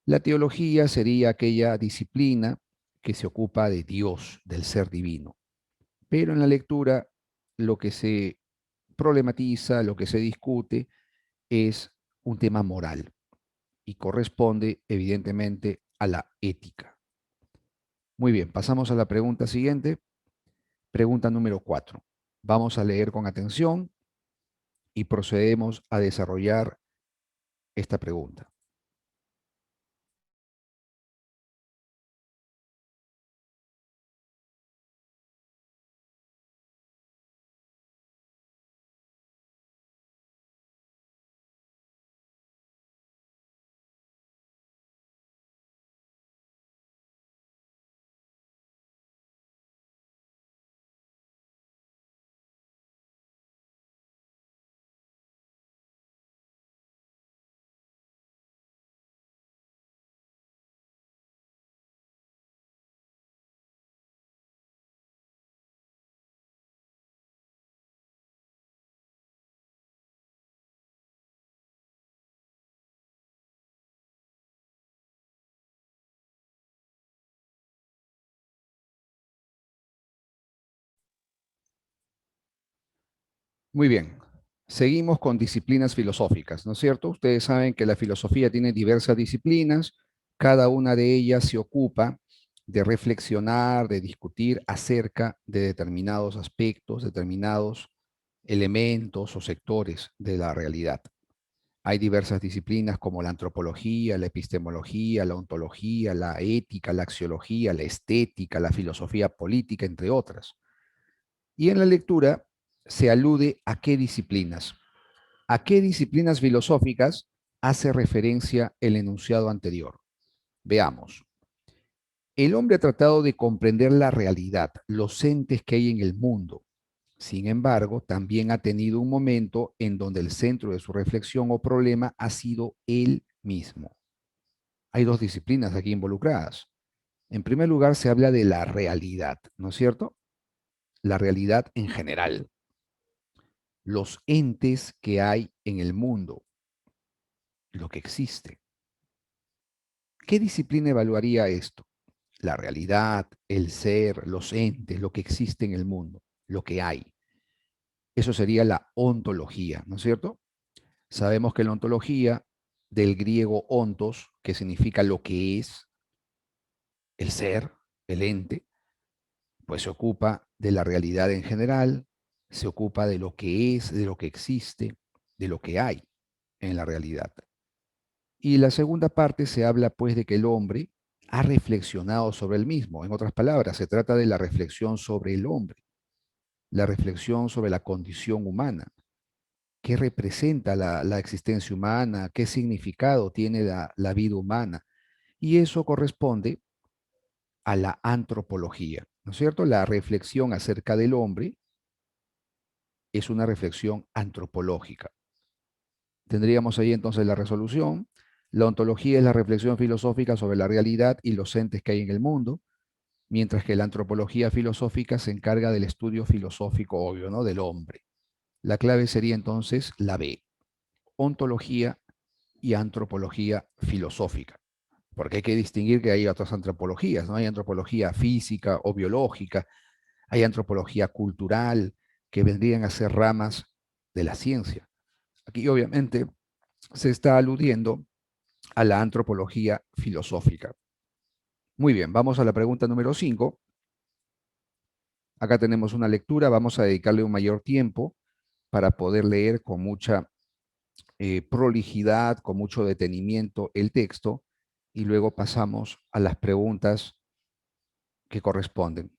La teología sería aquella disciplina que se ocupa de Dios, del ser divino. Pero en la lectura lo que se problematiza, lo que se discute es un tema moral y corresponde evidentemente a la ética. Muy bien, pasamos a la pregunta siguiente. Pregunta número 4. Vamos a leer con atención y procedemos a desarrollar esta pregunta. Muy bien, seguimos con disciplinas filosóficas, ¿no es cierto? Ustedes saben que la filosofía tiene diversas disciplinas, cada una de ellas se ocupa de reflexionar, de discutir acerca de determinados aspectos, determinados elementos o sectores de la realidad. Hay diversas disciplinas como la antropología, la epistemología, la ontología, la ética, la axiología, la estética, la filosofía política, entre otras. Y en la lectura se alude a qué disciplinas. ¿A qué disciplinas filosóficas hace referencia el enunciado anterior? Veamos. El hombre ha tratado de comprender la realidad, los entes que hay en el mundo. Sin embargo, también ha tenido un momento en donde el centro de su reflexión o problema ha sido él mismo. Hay dos disciplinas aquí involucradas. En primer lugar, se habla de la realidad, ¿no es cierto? La realidad en general, los entes que hay en el mundo, lo que existe. ¿Qué disciplina evaluaría esto? la realidad, el ser, los entes, lo que existe en el mundo, lo que hay. Eso sería la ontología, ¿no es cierto? Sabemos que la ontología, del griego ontos, que significa lo que es, el ser, el ente, pues se ocupa de la realidad en general, se ocupa de lo que es, de lo que existe, de lo que hay en la realidad. Y la segunda parte se habla pues de que el hombre ha reflexionado sobre el mismo. En otras palabras, se trata de la reflexión sobre el hombre, la reflexión sobre la condición humana. ¿Qué representa la existencia humana? ¿Qué significado tiene la vida humana? Y eso corresponde a la antropología, ¿no es cierto? La reflexión acerca del hombre es una reflexión antropológica. Tendríamos ahí entonces la resolución. La ontología es la reflexión filosófica sobre la realidad y los entes que hay en el mundo, mientras que la antropología filosófica se encarga del estudio filosófico obvio, ¿no? Del hombre. La clave sería entonces la B, ontología y antropología filosófica, porque hay que distinguir que hay otras antropologías, ¿no? Hay antropología física o biológica, hay antropología cultural, que vendrían a ser ramas de la ciencia. Aquí obviamente se está aludiendo a la antropología filosófica. Muy bien, vamos a la pregunta número 5. Acá tenemos una lectura, vamos a dedicarle un mayor tiempo para poder leer con mucha prolijidad, con mucho detenimiento el texto y luego pasamos a las preguntas que corresponden.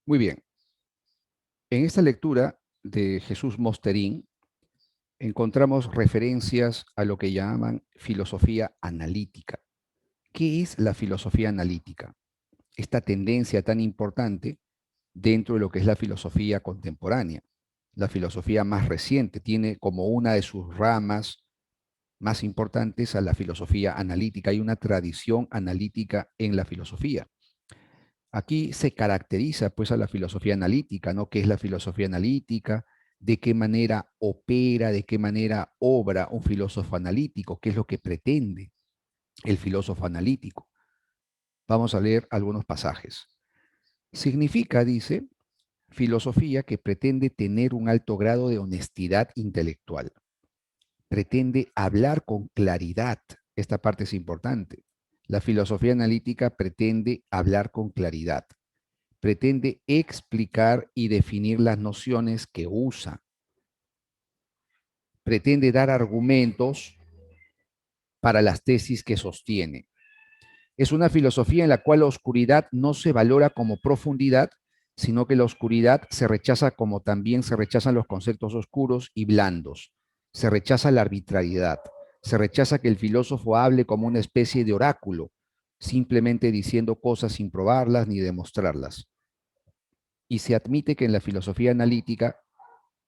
Muy bien. En esta lectura de Jesús Mosterín encontramos referencias a lo que llaman filosofía analítica. ¿Qué es la filosofía analítica? Esta tendencia tan importante dentro de lo que es la filosofía contemporánea. La filosofía más reciente tiene como una de sus ramas más importantes a la filosofía analítica. Hay una tradición analítica en la filosofía. Aquí se caracteriza pues a la filosofía analítica, ¿no? ¿Qué es la filosofía analítica? ¿De qué manera opera? ¿De qué manera obra un filósofo analítico? ¿Qué es lo que pretende el filósofo analítico? Vamos a leer algunos pasajes. Significa, dice, filosofía que pretende tener un alto grado de honestidad intelectual. Pretende hablar con claridad. Esta parte es importante. La filosofía analítica pretende hablar con claridad. Pretende explicar y definir las nociones que usa. Pretende dar argumentos para las tesis que sostiene. Es una filosofía en la cual la oscuridad no se valora como profundidad, sino que la oscuridad se rechaza como también se rechazan los conceptos oscuros y blandos. Se rechaza la arbitrariedad. Se rechaza que el filósofo hable como una especie de oráculo, simplemente diciendo cosas sin probarlas ni demostrarlas. Y se admite que en la filosofía analítica,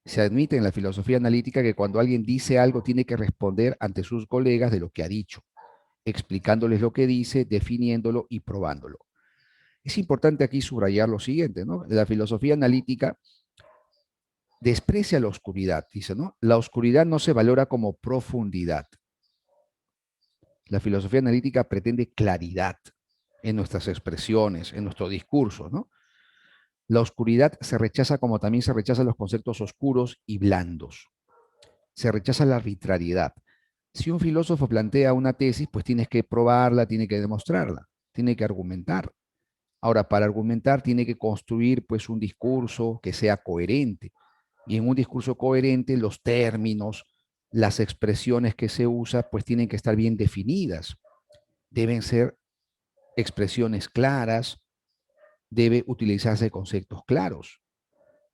que cuando alguien dice algo tiene que responder ante sus colegas de lo que ha dicho, explicándoles lo que dice, definiéndolo y probándolo. Es importante aquí subrayar lo siguiente, ¿no? La filosofía analítica desprecia la oscuridad, dice, ¿no? La oscuridad no se valora como profundidad. La filosofía analítica pretende claridad en nuestras expresiones, en nuestro discurso, ¿no? La oscuridad se rechaza como también se rechazan los conceptos oscuros y blandos. Se rechaza la arbitrariedad. Si un filósofo plantea una tesis, pues tienes que probarla, tiene que demostrarla, tiene que argumentar. Ahora, para argumentar tiene que construir pues un discurso que sea coherente. Y en un discurso coherente, los términos, las expresiones que se usan, pues tienen que estar bien definidas. Deben ser expresiones claras, debe utilizarse conceptos claros.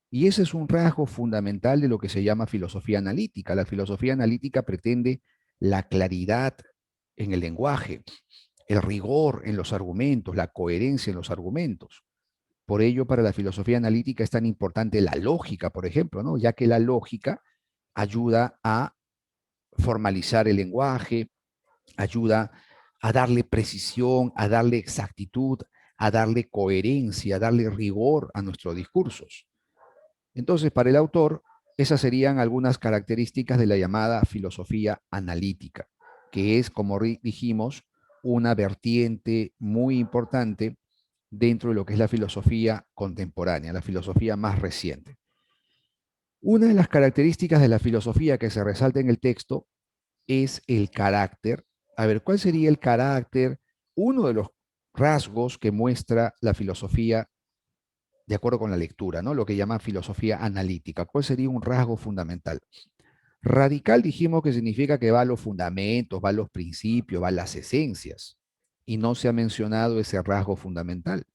Y ese es un rasgo fundamental de lo que se llama filosofía analítica. La filosofía analítica pretende la claridad en el lenguaje, el rigor en los argumentos, la coherencia en los argumentos. Por ello, para la filosofía analítica es tan importante la lógica, por ejemplo, ¿no? Ya que la lógica ayuda a formalizar el lenguaje, ayuda a darle precisión, a darle exactitud, a darle coherencia, a darle rigor a nuestros discursos. Entonces, para el autor, esas serían algunas características de la llamada filosofía analítica, que es, como dijimos, una vertiente muy importante dentro de lo que es la filosofía contemporánea, la filosofía más reciente. Una de las características de la filosofía que se resalta en el texto es el carácter. A ver, ¿cuál sería el carácter? Uno de los rasgos que muestra la filosofía de acuerdo con la lectura, ¿no? Lo que llaman filosofía analítica. ¿Cuál sería un rasgo fundamental? Radical dijimos que significa que va a los fundamentos, va a los principios, va a las esencias. Y no se ha mencionado ese rasgo fundamental.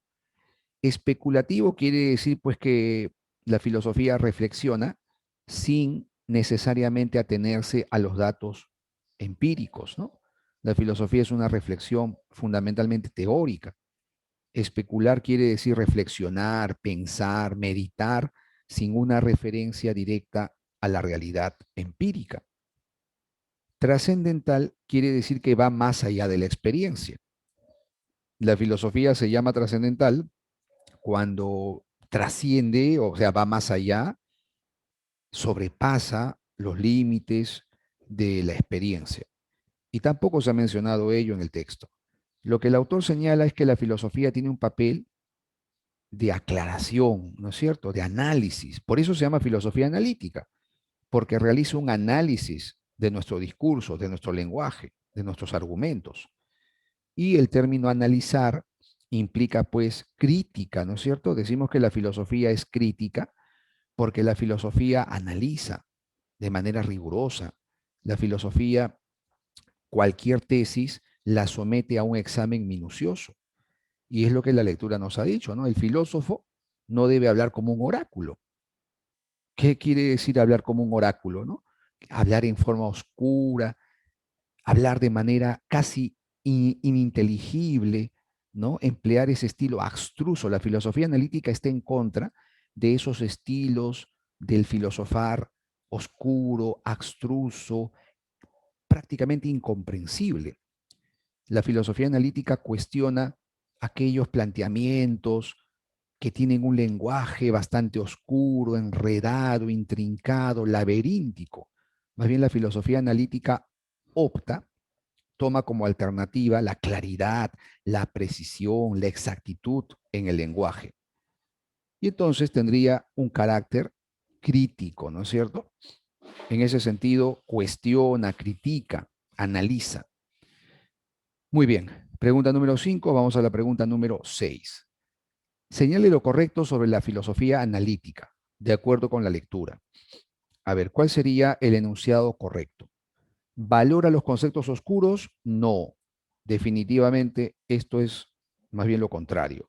Especulativo quiere decir pues que la filosofía reflexiona sin necesariamente atenerse a los datos empíricos, ¿no? La filosofía es una reflexión fundamentalmente teórica. Especular quiere decir reflexionar, pensar, meditar, sin una referencia directa a la realidad empírica. Trascendental quiere decir que va más allá de la experiencia. La filosofía se llama trascendental cuando trasciende, o sea, va más allá, sobrepasa los límites de la experiencia. Y tampoco se ha mencionado ello en el texto. Lo que el autor señala es que la filosofía tiene un papel de aclaración, ¿no es cierto?, de análisis. Por eso se llama filosofía analítica, porque realiza un análisis de nuestro discurso, de nuestro lenguaje, de nuestros argumentos. Y el término analizar implica pues crítica, ¿no es cierto? Decimos que la filosofía es crítica porque la filosofía analiza de manera rigurosa. La filosofía, cualquier tesis, la somete a un examen minucioso. Y es lo que la lectura nos ha dicho, ¿no? El filósofo no debe hablar como un oráculo. ¿Qué quiere decir hablar como un oráculo, no? Hablar en forma oscura, hablar de manera casi ininteligible, ¿no? Emplear ese estilo abstruso. La filosofía analítica está en contra de esos estilos del filosofar oscuro, abstruso, prácticamente incomprensible. La filosofía analítica cuestiona aquellos planteamientos que tienen un lenguaje bastante oscuro, enredado, intrincado, laberíntico. Más bien la filosofía analítica opta, toma como alternativa la claridad, la precisión, la exactitud en el lenguaje. Y entonces tendría un carácter crítico, ¿no es cierto? En ese sentido, cuestiona, critica, analiza. Muy bien, pregunta número 5, vamos a la pregunta número 6. Señale lo correcto sobre la filosofía analítica, de acuerdo con la lectura. A ver, ¿cuál sería el enunciado correcto? ¿Valora los conceptos oscuros? No. Definitivamente esto es más bien lo contrario.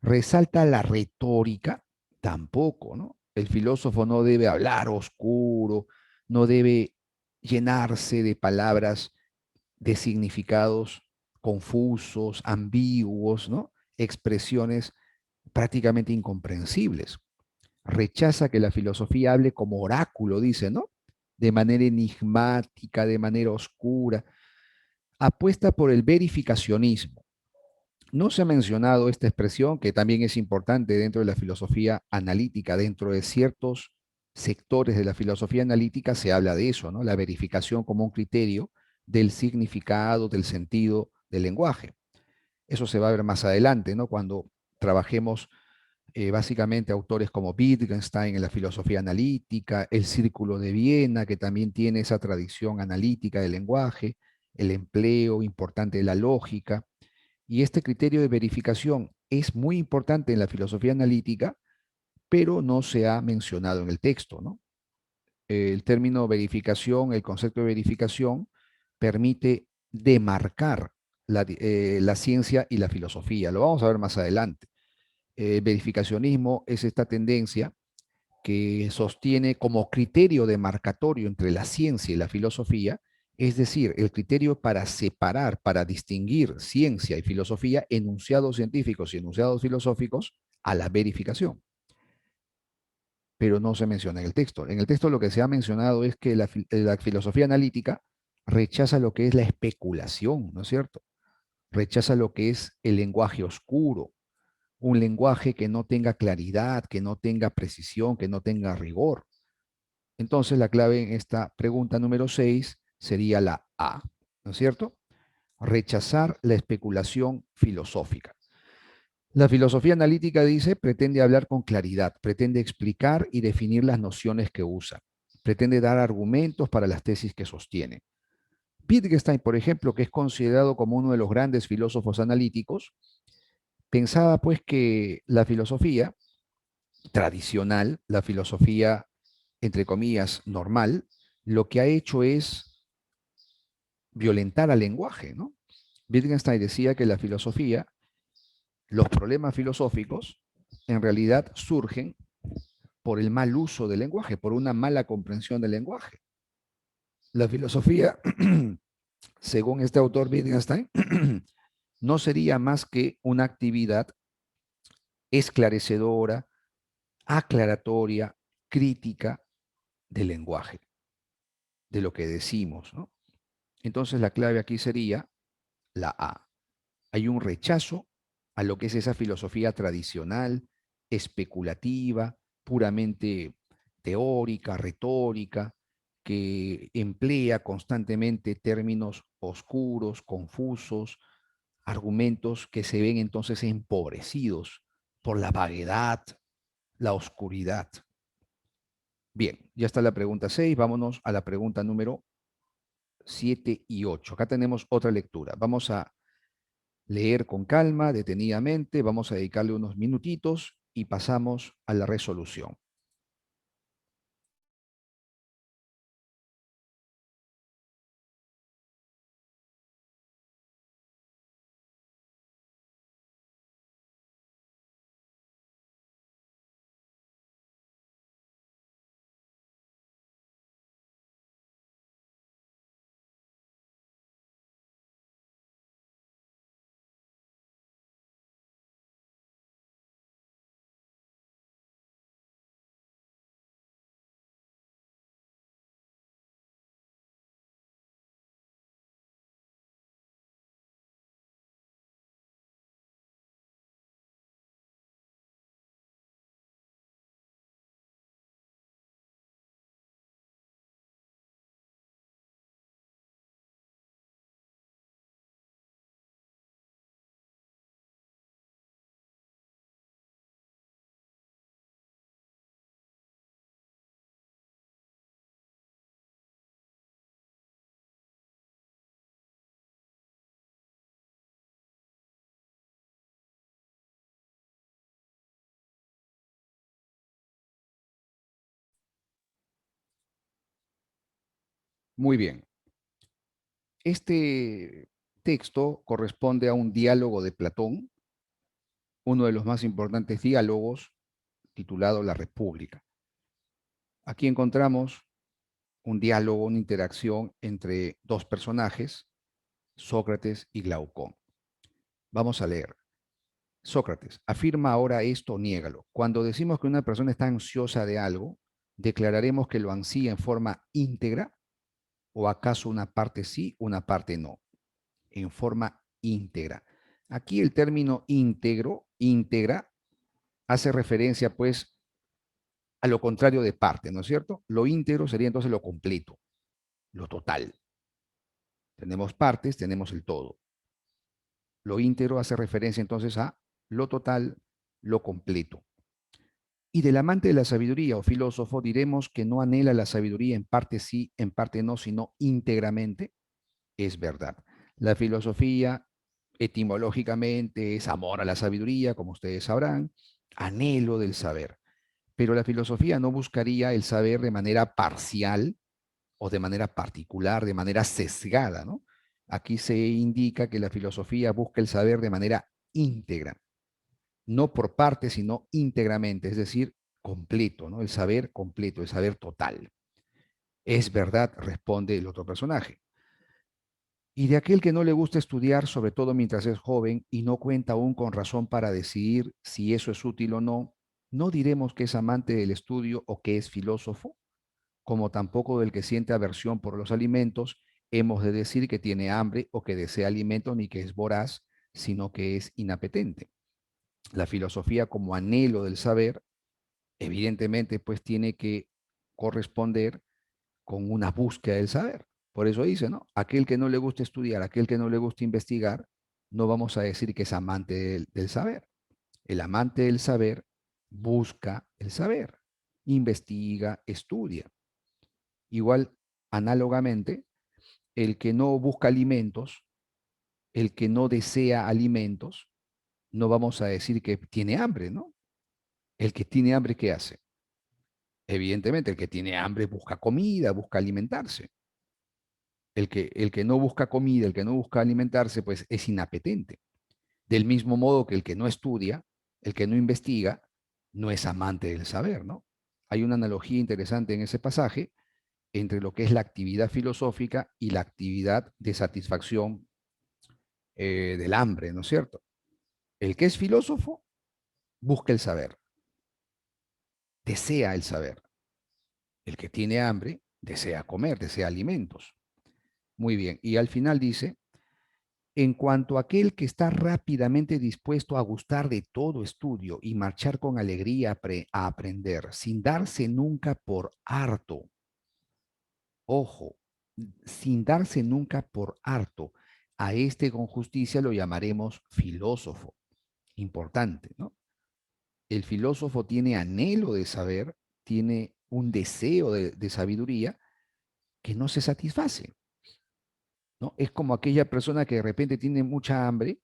¿Resalta la retórica? Tampoco, ¿no? El filósofo no debe hablar oscuro, no debe llenarse de palabras de significados confusos, ambiguos, ¿no? Expresiones prácticamente incomprensibles. Rechaza que la filosofía hable como oráculo, dice, ¿no? De manera enigmática, de manera oscura. Apuesta por el verificacionismo. No se ha mencionado esta expresión, que también es importante dentro de la filosofía analítica, dentro de ciertos sectores de la filosofía analítica se habla de eso, ¿no? La verificación como un criterio del significado, del sentido del lenguaje. Eso se va a ver más adelante, ¿no? Cuando trabajemos básicamente autores como Wittgenstein en la filosofía analítica, el Círculo de Viena, que también tiene esa tradición analítica del lenguaje, el empleo importante de la lógica. Y este criterio de verificación es muy importante en la filosofía analítica pero no se ha mencionado en el texto, ¿no? El término verificación, el concepto de verificación, permite demarcar la ciencia y la filosofía. Lo vamos a ver más adelante. El verificacionismo es esta tendencia que sostiene como criterio demarcatorio entre la ciencia y la filosofía, es decir, el criterio para separar, para distinguir ciencia y filosofía, enunciados científicos y enunciados filosóficos, a la verificación. Pero no se menciona en el texto. En el texto lo que se ha mencionado es que la filosofía analítica rechaza lo que es la especulación, ¿no es cierto? Rechaza lo que es el lenguaje oscuro, un lenguaje que no tenga claridad, que no tenga precisión, que no tenga rigor. Entonces la clave en esta pregunta número 6 sería la A, ¿no es cierto? Rechazar la especulación filosófica. La filosofía analítica dice, pretende hablar con claridad, pretende explicar y definir las nociones que usa, pretende dar argumentos para las tesis que sostiene. Wittgenstein, por ejemplo, que es considerado como uno de los grandes filósofos analíticos, pensaba pues que la filosofía tradicional, la filosofía, entre comillas, normal, lo que ha hecho es violentar al lenguaje, ¿no? Wittgenstein decía que la filosofía, los problemas filosóficos, en realidad surgen por el mal uso del lenguaje, por una mala comprensión del lenguaje. La filosofía, según este autor Wittgenstein, no sería más que una actividad esclarecedora, aclaratoria, crítica del lenguaje, de lo que decimos, ¿no? Entonces la clave aquí sería la A. Hay un rechazo a lo que es esa filosofía tradicional, especulativa, puramente teórica, retórica, que emplea constantemente términos oscuros, confusos, argumentos que se ven entonces empobrecidos por la vaguedad, la oscuridad. Bien, ya está la pregunta 6, vámonos a la pregunta número 7 y 8. Acá tenemos otra lectura. Vamos a leer con calma, detenidamente, vamos a dedicarle unos minutitos y pasamos a la resolución. Muy bien. Este texto corresponde a un diálogo de Platón, uno de los más importantes diálogos, titulado La República. Aquí encontramos un diálogo, una interacción entre dos personajes, Sócrates y Glaucón. Vamos a leer. Sócrates, afirma ahora esto o niégalo. Cuando decimos que una persona está ansiosa de algo, ¿declararemos que lo ansía en forma íntegra? ¿O acaso una parte sí, una parte no? En forma íntegra. Aquí el término íntegro, íntegra, hace referencia pues a lo contrario de parte, ¿no es cierto? Lo íntegro sería entonces lo completo, lo total. Tenemos partes, tenemos el todo. Lo íntegro hace referencia entonces a lo total, lo completo. Y del amante de la sabiduría o filósofo diremos que no anhela la sabiduría en parte sí, en parte no, sino íntegramente. Es verdad. La filosofía etimológicamente es amor a la sabiduría, como ustedes sabrán, anhelo del saber. Pero la filosofía no buscaría el saber de manera parcial o de manera particular, de manera sesgada, ¿no? Aquí se indica que la filosofía busca el saber de manera íntegra, no por partes, sino íntegramente, es decir, completo, ¿no? El saber completo, el saber total. Es verdad, responde el otro personaje. Y de aquel que no le gusta estudiar, sobre todo mientras es joven, y no cuenta aún con razón para decidir si eso es útil o no, ¿no diremos que es amante del estudio o que es filósofo? Como tampoco del que siente aversión por los alimentos, hemos de decir que tiene hambre o que desea alimento, ni que es voraz, sino que es inapetente. La filosofía como anhelo del saber, evidentemente, pues tiene que corresponder con una búsqueda del saber. Por eso dice, ¿no? Aquel que no le gusta estudiar, aquel que no le gusta investigar, no vamos a decir que es amante del saber. El amante del saber busca el saber, investiga, estudia. Igual, análogamente, el que no busca alimentos, el que no desea alimentos, no vamos a decir que tiene hambre, ¿no? El que tiene hambre, ¿qué hace? Evidentemente, el que tiene hambre busca comida, busca alimentarse. El que no busca comida, el que no busca alimentarse, pues es inapetente. Del mismo modo que el que no estudia, el que no investiga, no es amante del saber, ¿no? Hay una analogía interesante en ese pasaje entre lo que es la actividad filosófica y la actividad de satisfacción del hambre, ¿no es cierto? El que es filósofo busca el saber, desea el saber. El que tiene hambre desea comer, desea alimentos. Muy bien. Y al final dice, en cuanto a aquel que está rápidamente dispuesto a gustar de todo estudio y marchar con alegría a aprender, sin darse nunca por harto, ojo, sin darse nunca por harto, a este con justicia lo llamaremos filósofo. Importante, ¿no? El filósofo tiene anhelo de saber, tiene un deseo de sabiduría que no se satisface, ¿no? Es como aquella persona que de repente tiene mucha hambre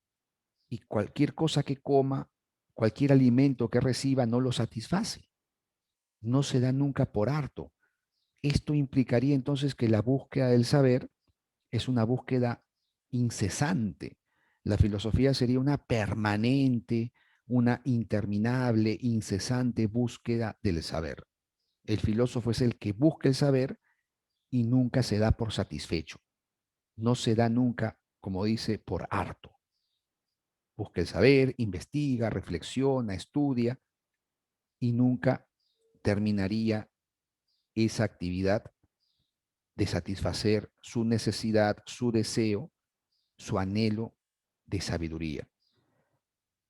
y cualquier cosa que coma, cualquier alimento que reciba no lo satisface, no se da nunca por harto. Esto implicaría entonces que la búsqueda del saber es una búsqueda incesante. La filosofía sería una permanente, una interminable, incesante búsqueda del saber. El filósofo es el que busca el saber y nunca se da por satisfecho. No se da nunca, como dice, por harto. Busca el saber, investiga, reflexiona, estudia y nunca terminaría esa actividad de satisfacer su necesidad, su deseo, su anhelo de sabiduría.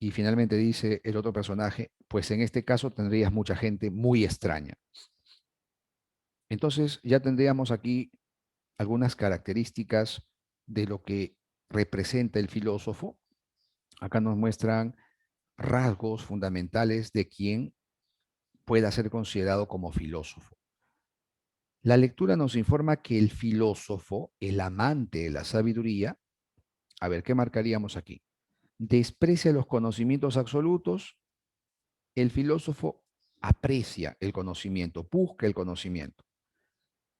Y finalmente dice el otro personaje, pues en este caso tendrías mucha gente muy extraña. Entonces ya tendríamos aquí algunas características de lo que representa el filósofo. Acá nos muestran rasgos fundamentales de quien pueda ser considerado como filósofo. La lectura nos informa que el filósofo, el amante de la sabiduría, a ver, ¿qué marcaríamos aquí? Desprecia los conocimientos absolutos, el filósofo aprecia el conocimiento, busca el conocimiento.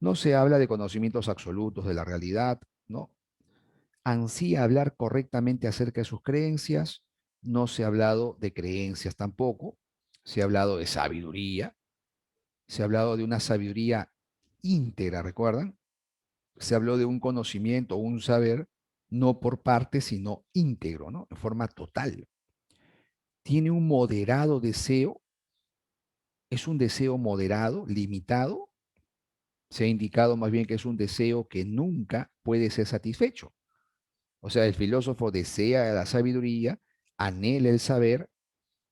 No se habla de conocimientos absolutos de la realidad, ¿no? Ansía hablar correctamente acerca de sus creencias, no se ha hablado de creencias tampoco, se ha hablado de sabiduría, se ha hablado de una sabiduría íntegra, ¿recuerdan? Se habló de un conocimiento, un saber, no por parte, sino íntegro, ¿no? En forma total. Tiene un moderado deseo, es un deseo moderado, limitado. Se ha indicado más bien que es un deseo que nunca puede ser satisfecho. O sea, el filósofo desea la sabiduría, anhela el saber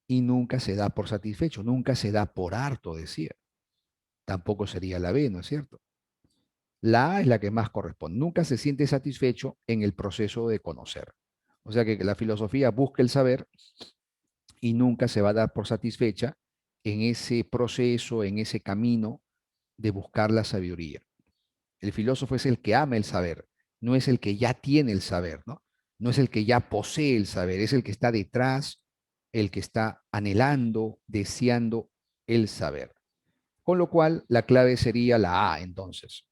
y nunca se da por satisfecho, nunca se da por harto, decía. Tampoco sería la B, ¿no es cierto? La A es la que más corresponde. Nunca se siente satisfecho en el proceso de conocer. O sea que la filosofía busca el saber y nunca se va a dar por satisfecha en ese proceso, en ese camino de buscar la sabiduría. El filósofo es el que ama el saber, no es el que ya tiene el saber, ¿no? No es el que ya posee el saber, es el que está detrás, el que está anhelando, deseando el saber. Con lo cual, la clave sería la A, entonces.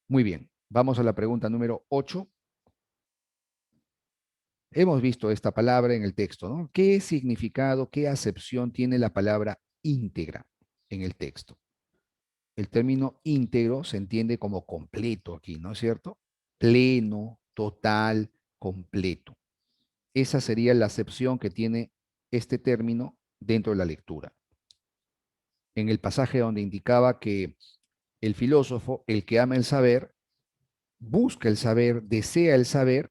Muy bien, vamos a la pregunta número 8. Hemos visto esta palabra en el texto, ¿no? ¿Qué significado, qué acepción tiene la palabra íntegra en el texto? El término íntegro se entiende como completo aquí, ¿no es cierto? Pleno, total, completo. Esa sería la acepción que tiene este término dentro de la lectura. En el pasaje donde indicaba que el filósofo, el que ama el saber, busca el saber, desea el saber,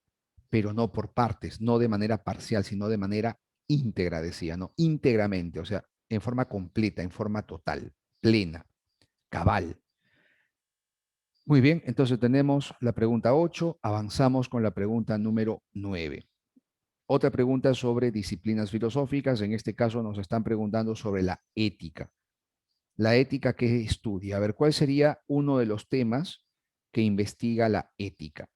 pero no por partes, no de manera parcial, sino de manera íntegra, decía, ¿no? Íntegramente, o sea, en forma completa, en forma total, plena, cabal. Muy bien, entonces tenemos la pregunta 8, avanzamos con la pregunta número 9. Otra pregunta sobre disciplinas filosóficas, en este caso nos están preguntando sobre la ética. La ética que estudia. A ver, ¿cuál sería uno de los temas que investiga la ética?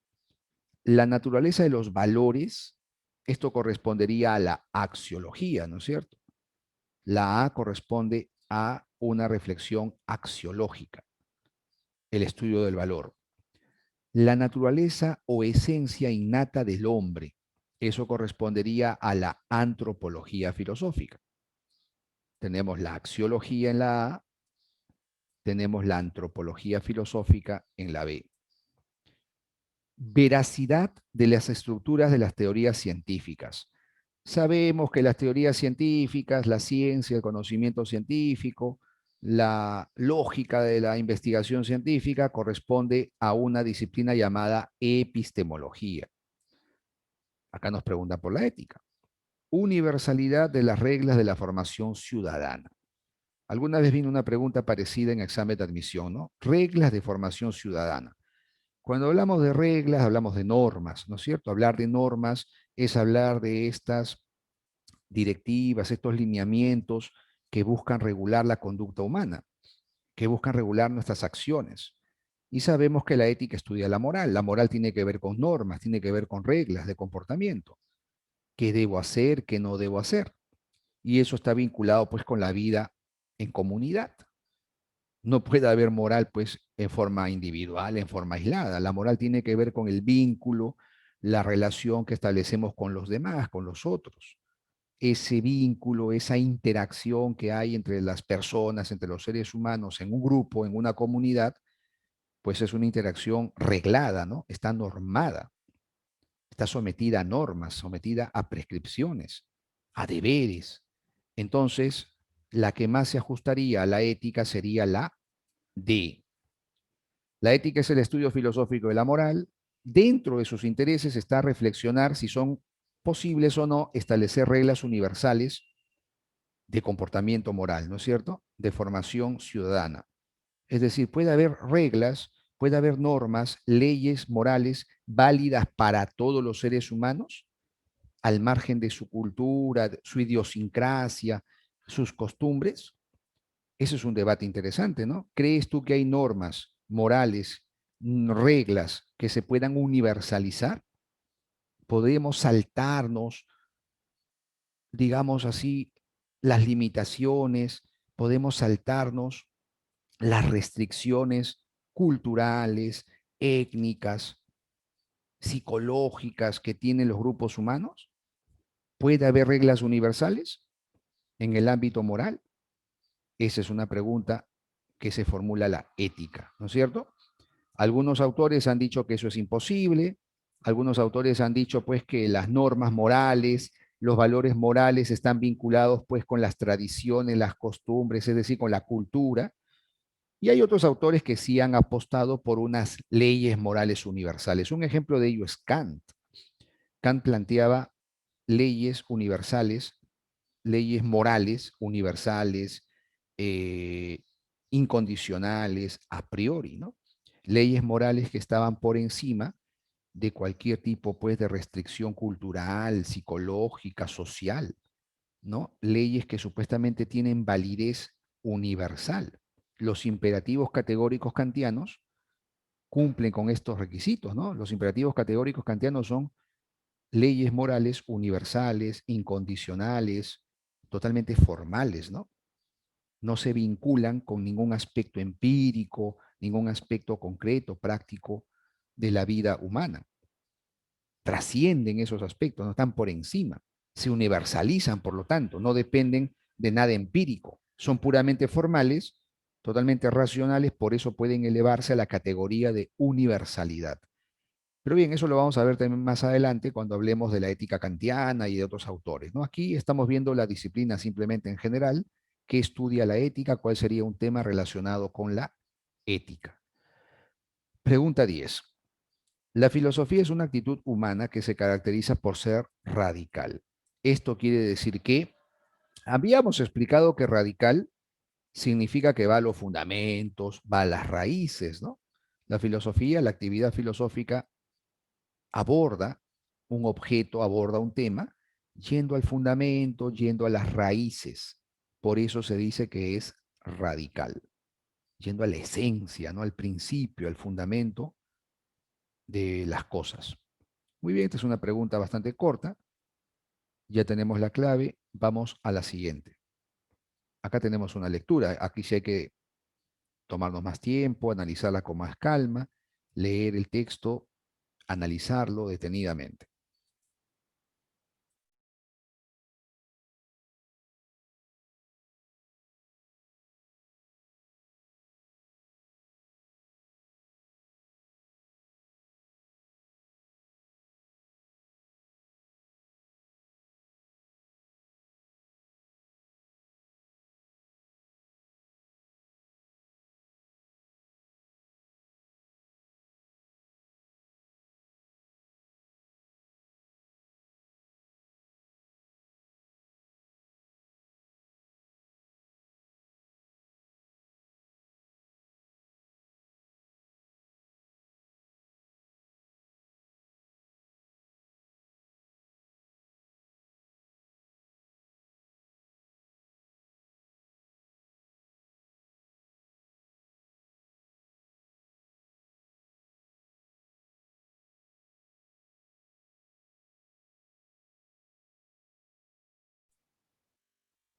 La naturaleza de los valores, esto correspondería a la axiología, ¿no es cierto? La A corresponde a una reflexión axiológica, el estudio del valor. La naturaleza o esencia innata del hombre, eso correspondería a la antropología filosófica. Tenemos la axiología en la A, tenemos la antropología filosófica en la B. Veracidad de las estructuras de las teorías científicas. Sabemos que las teorías científicas, la ciencia, el conocimiento científico, la lógica de la investigación científica corresponde a una disciplina llamada epistemología. Acá nos preguntan por la ética. Universalidad de las reglas de la formación ciudadana. Alguna vez vino una pregunta parecida en examen de admisión, ¿no? Reglas de formación ciudadana. Cuando hablamos de reglas, hablamos de normas, ¿no es cierto? Hablar de normas es hablar de estas directivas, estos lineamientos que buscan regular la conducta humana, que buscan regular nuestras acciones. Y sabemos que la ética estudia la moral. La moral tiene que ver con normas, tiene que ver con reglas de comportamiento. ¿Qué debo hacer? ¿Qué no debo hacer? Y eso está vinculado pues con la vida en comunidad. No puede haber moral pues en forma individual, en forma aislada. La moral tiene que ver con el vínculo, la relación que establecemos con los demás, con los otros. Ese vínculo, esa interacción que hay entre las personas, entre los seres humanos en un grupo, en una comunidad, pues es una interacción reglada, ¿no? Está normada, está sometida a normas, sometida a prescripciones, a deberes. Entonces, la que más se ajustaría a la ética sería la D. La ética es el estudio filosófico de la moral. Dentro de sus intereses está reflexionar si son posibles o no establecer reglas universales de comportamiento moral, ¿no es cierto? De formación ciudadana. Es decir, puede haber reglas, puede haber normas, leyes morales válidas para todos los seres humanos, al margen de su cultura, su idiosincrasia, sus costumbres. Eso es un debate interesante, ¿no? ¿Crees tú que hay normas morales, reglas que se puedan universalizar? ¿Podemos saltarnos, digamos así, las limitaciones? ¿Podemos saltarnos las restricciones culturales, étnicas, psicológicas que tienen los grupos humanos? ¿Puede haber reglas universales en el ámbito moral? Esa es una pregunta que se formula la ética, ¿no es cierto? Algunos autores han dicho que eso es imposible, algunos autores han dicho pues que las normas morales, los valores morales están vinculados pues con las tradiciones, las costumbres, es decir, con la cultura, y hay otros autores que sí han apostado por unas leyes morales universales. Un ejemplo de ello es Kant. Kant planteaba leyes universales, leyes morales universales, eh, incondicionales, a priori, ¿no? Leyes morales que estaban por encima de cualquier tipo, pues, de restricción cultural, psicológica, social, ¿no? Leyes que supuestamente tienen validez universal. Los imperativos categóricos kantianos cumplen con estos requisitos, ¿no? Los imperativos categóricos kantianos son leyes morales universales, incondicionales, totalmente formales, ¿no? no se vinculan con ningún aspecto empírico, ningún aspecto concreto, práctico de la vida humana. Trascienden esos aspectos, no están por encima, se universalizan, por lo tanto, no dependen de nada empírico, son puramente formales, totalmente racionales, por eso pueden elevarse a la categoría de universalidad. Pero bien, eso lo vamos a ver también más adelante cuando hablemos de la ética kantiana y de otros autores, ¿no? Aquí estamos viendo la disciplina simplemente en general, qué estudia la ética, cuál sería un tema relacionado con la ética. Pregunta 10. La filosofía es una actitud humana que se caracteriza por ser radical. Esto quiere decir que habíamos explicado que radical significa que va a los fundamentos, va a las raíces, ¿no? La filosofía, la actividad filosófica aborda un objeto, aborda un tema, yendo al fundamento, yendo a las raíces. Por eso se dice que es radical, yendo a la esencia, ¿no? Al principio, al fundamento de las cosas. Muy bien, esta es una pregunta bastante corta. Ya tenemos la clave. Vamos a la siguiente. Acá tenemos una lectura. Aquí sí hay que tomarnos más tiempo, analizarla con más calma, leer el texto, analizarlo detenidamente.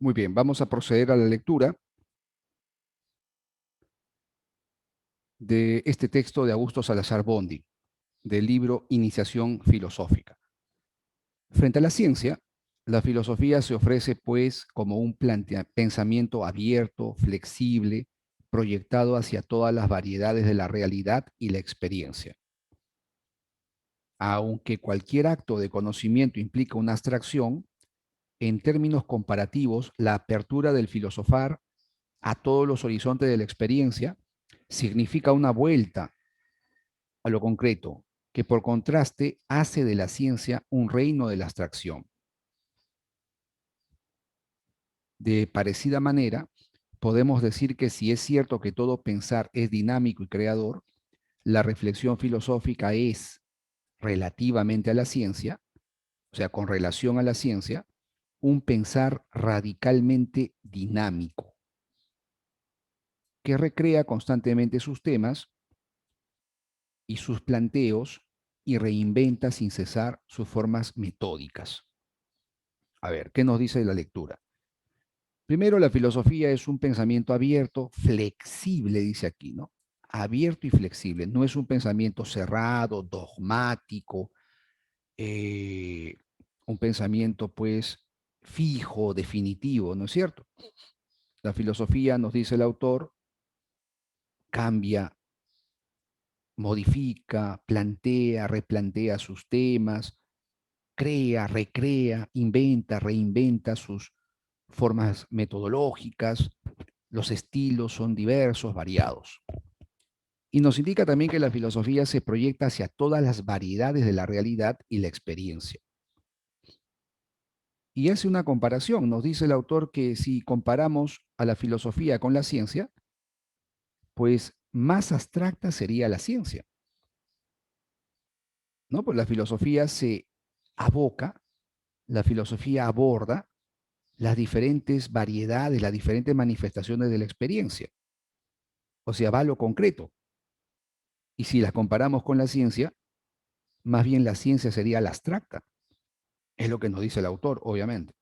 Muy bien, vamos a proceder a la lectura de este texto de Augusto Salazar Bondy, del libro Iniciación Filosófica. Frente a la ciencia, la filosofía se ofrece pues como un pensamiento abierto, flexible, proyectado hacia todas las variedades de la realidad y la experiencia. Aunque cualquier acto de conocimiento implica una abstracción, en términos comparativos, la apertura del filosofar a todos los horizontes de la experiencia significa una vuelta a lo concreto, que por contraste hace de la ciencia un reino de la abstracción. De parecida manera, podemos decir que si es cierto que todo pensar es dinámico y creador, la reflexión filosófica es, relativamente a la ciencia, o sea, con relación a la ciencia, un pensar radicalmente dinámico, que recrea constantemente sus temas y sus planteos y reinventa sin cesar sus formas metódicas. A ver, ¿qué nos dice la lectura? Primero, la filosofía es un pensamiento abierto, flexible, dice aquí, ¿no? Abierto y flexible. No es un pensamiento cerrado, dogmático, un pensamiento, pues, fijo, definitivo, ¿no es cierto? La filosofía, nos dice el autor, cambia, modifica, plantea, replantea sus temas, crea, recrea, inventa, reinventa sus formas metodológicas, los estilos son diversos, variados. Y nos indica también que la filosofía se proyecta hacia todas las variedades de la realidad y la experiencia. Y hace una comparación, nos dice el autor que si comparamos a la filosofía con la ciencia, pues más abstracta sería la ciencia, ¿no? Pues la filosofía se aboca, la filosofía aborda las diferentes variedades, las diferentes manifestaciones de la experiencia. O sea, va a lo concreto. Y si las comparamos con la ciencia, más bien la ciencia sería la abstracta. Es lo que nos dice el autor, obviamente.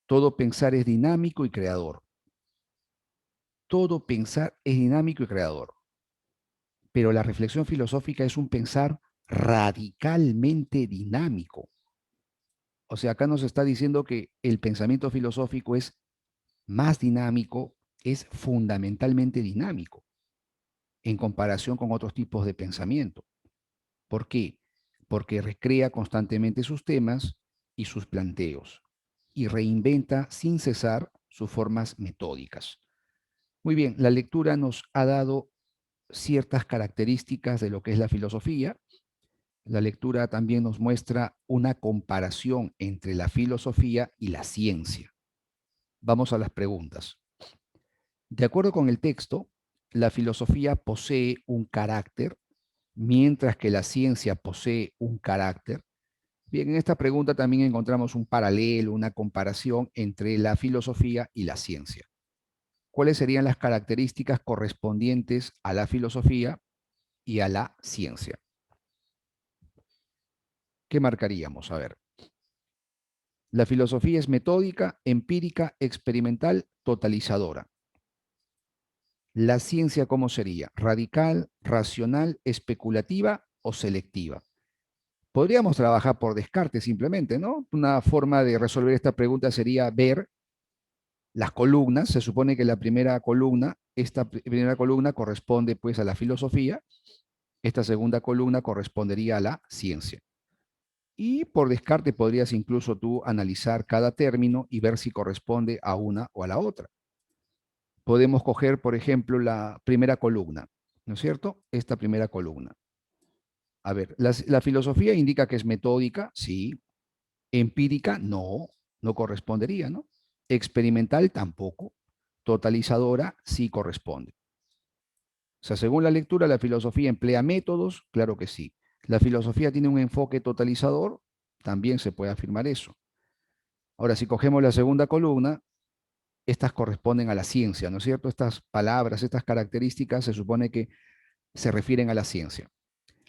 Todo pensar es dinámico y creador. todo pensar es dinámico y creador. Pero la reflexión filosófica es un pensar radicalmente dinámico. O sea, acá nos está diciendo que el pensamiento filosófico es más dinámico, es fundamentalmente dinámico en comparación con otros tipos de pensamiento. ¿Por qué? Porque recrea constantemente sus temas y sus planteos y reinventa sin cesar sus formas metódicas. Muy bien, la lectura nos ha dado ciertas características de lo que es la filosofía. La lectura también nos muestra una comparación entre la filosofía y la ciencia. Vamos a las preguntas. De acuerdo con el texto, la filosofía posee un carácter, mientras que la ciencia posee un carácter. Bien, en esta pregunta también encontramos un paralelo, una comparación entre la filosofía y la ciencia. ¿Cuáles serían las características correspondientes a la filosofía y a la ciencia? ¿Qué marcaríamos? A ver. La filosofía es metódica, empírica, experimental, totalizadora. La ciencia, ¿cómo sería? ¿Radical, racional, especulativa o selectiva? Podríamos trabajar por descarte simplemente, ¿no? Una forma de resolver esta pregunta sería ver las columnas. Se supone que la primera columna, esta primera columna corresponde pues a la filosofía, esta segunda columna correspondería a la ciencia. Y por descarte podrías incluso tú analizar cada término y ver si corresponde a una o a la otra. Podemos coger, por ejemplo, la primera columna, ¿no es cierto? Esta primera columna. A ver, la filosofía indica que es metódica, sí. Empírica, no, no correspondería, ¿no? Experimental, tampoco. Totalizadora, sí corresponde. O sea, según la lectura, la filosofía emplea métodos, claro que sí. La filosofía tiene un enfoque totalizador, también se puede afirmar eso. Ahora, si cogemos la segunda columna, estas corresponden a la ciencia, ¿no es cierto? Estas palabras, estas características se supone que se refieren a la ciencia.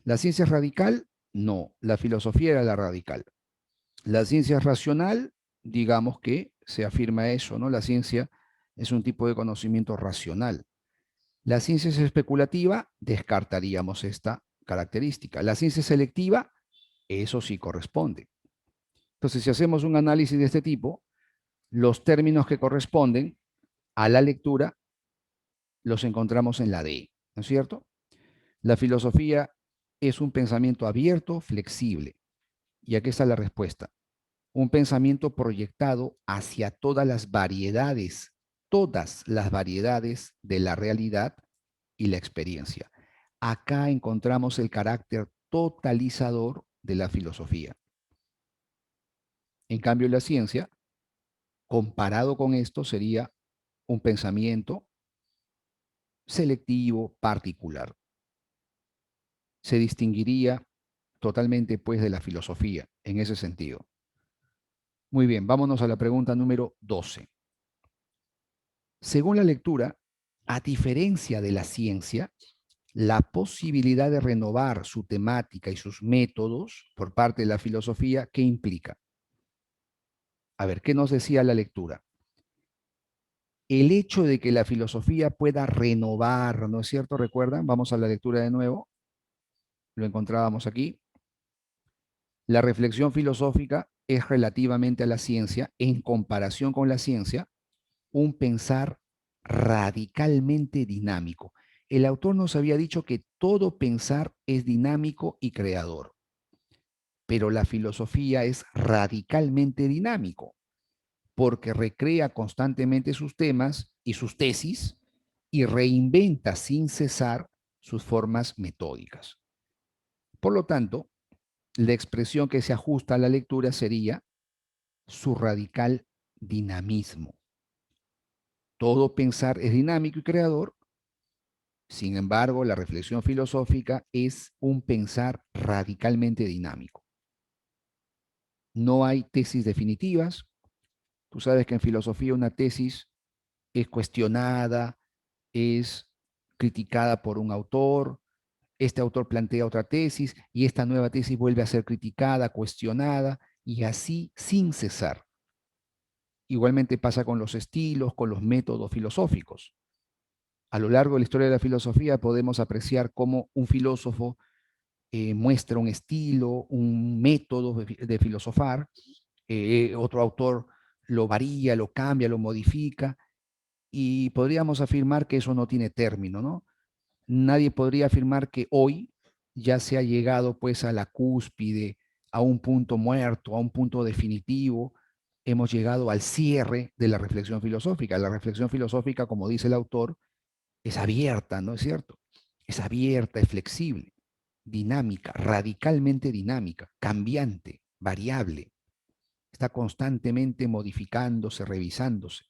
¿La ciencia es radical? No, la filosofía era la radical. La ciencia es racional, digamos que se afirma eso, ¿no? La ciencia es un tipo de conocimiento racional. La ciencia es especulativa, descartaríamos esta característica. La ciencia es selectiva, eso sí corresponde. Entonces, si hacemos un análisis de este tipo, los términos que corresponden a la lectura los encontramos en la D, ¿no es cierto? La filosofía es un pensamiento abierto, flexible. Y aquí está la respuesta. Un pensamiento proyectado hacia todas las variedades de la realidad y la experiencia. Acá encontramos el carácter totalizador de la filosofía. En cambio, la ciencia, comparado con esto, sería un pensamiento selectivo, particular. Se distinguiría totalmente, pues, de la filosofía en ese sentido. Muy bien, vámonos a la pregunta número 12. Según la lectura, a diferencia de la ciencia, la posibilidad de renovar su temática y sus métodos por parte de la filosofía, ¿qué implica? A ver, ¿qué nos decía la lectura? El hecho de que la filosofía pueda renovar, ¿no es cierto? ¿Recuerdan? Vamos a la lectura de nuevo. Lo encontrábamos aquí. La reflexión filosófica es relativamente a la ciencia, en comparación con la ciencia, un pensar radicalmente dinámico. El autor nos había dicho que todo pensar es dinámico y creador, pero la filosofía es radicalmente dinámico porque recrea constantemente sus temas y sus tesis y reinventa sin cesar sus formas metódicas. Por lo tanto, la expresión que se ajusta a la lectura sería su radical dinamismo. Todo pensar es dinámico y creador. Sin embargo, la reflexión filosófica es un pensar radicalmente dinámico. No hay tesis definitivas. Tú sabes que en filosofía una tesis es cuestionada, es criticada por un autor, este autor plantea otra tesis y esta nueva tesis vuelve a ser criticada, cuestionada y así sin cesar. Igualmente pasa con los estilos, con los métodos filosóficos. A lo largo de la historia de la filosofía podemos apreciar cómo un filósofo muestra un estilo, un método de filosofar, otro autor lo varía, lo cambia, lo modifica, y podríamos afirmar que eso no tiene término, ¿no? Nadie podría afirmar que hoy ya se ha llegado pues a la cúspide, a un punto muerto, a un punto definitivo. Hemos llegado al cierre de la reflexión filosófica. La reflexión filosófica, como dice el autor, es abierta, ¿no es cierto? Es abierta, es flexible, dinámica, radicalmente dinámica, cambiante, variable. Está constantemente modificándose, revisándose.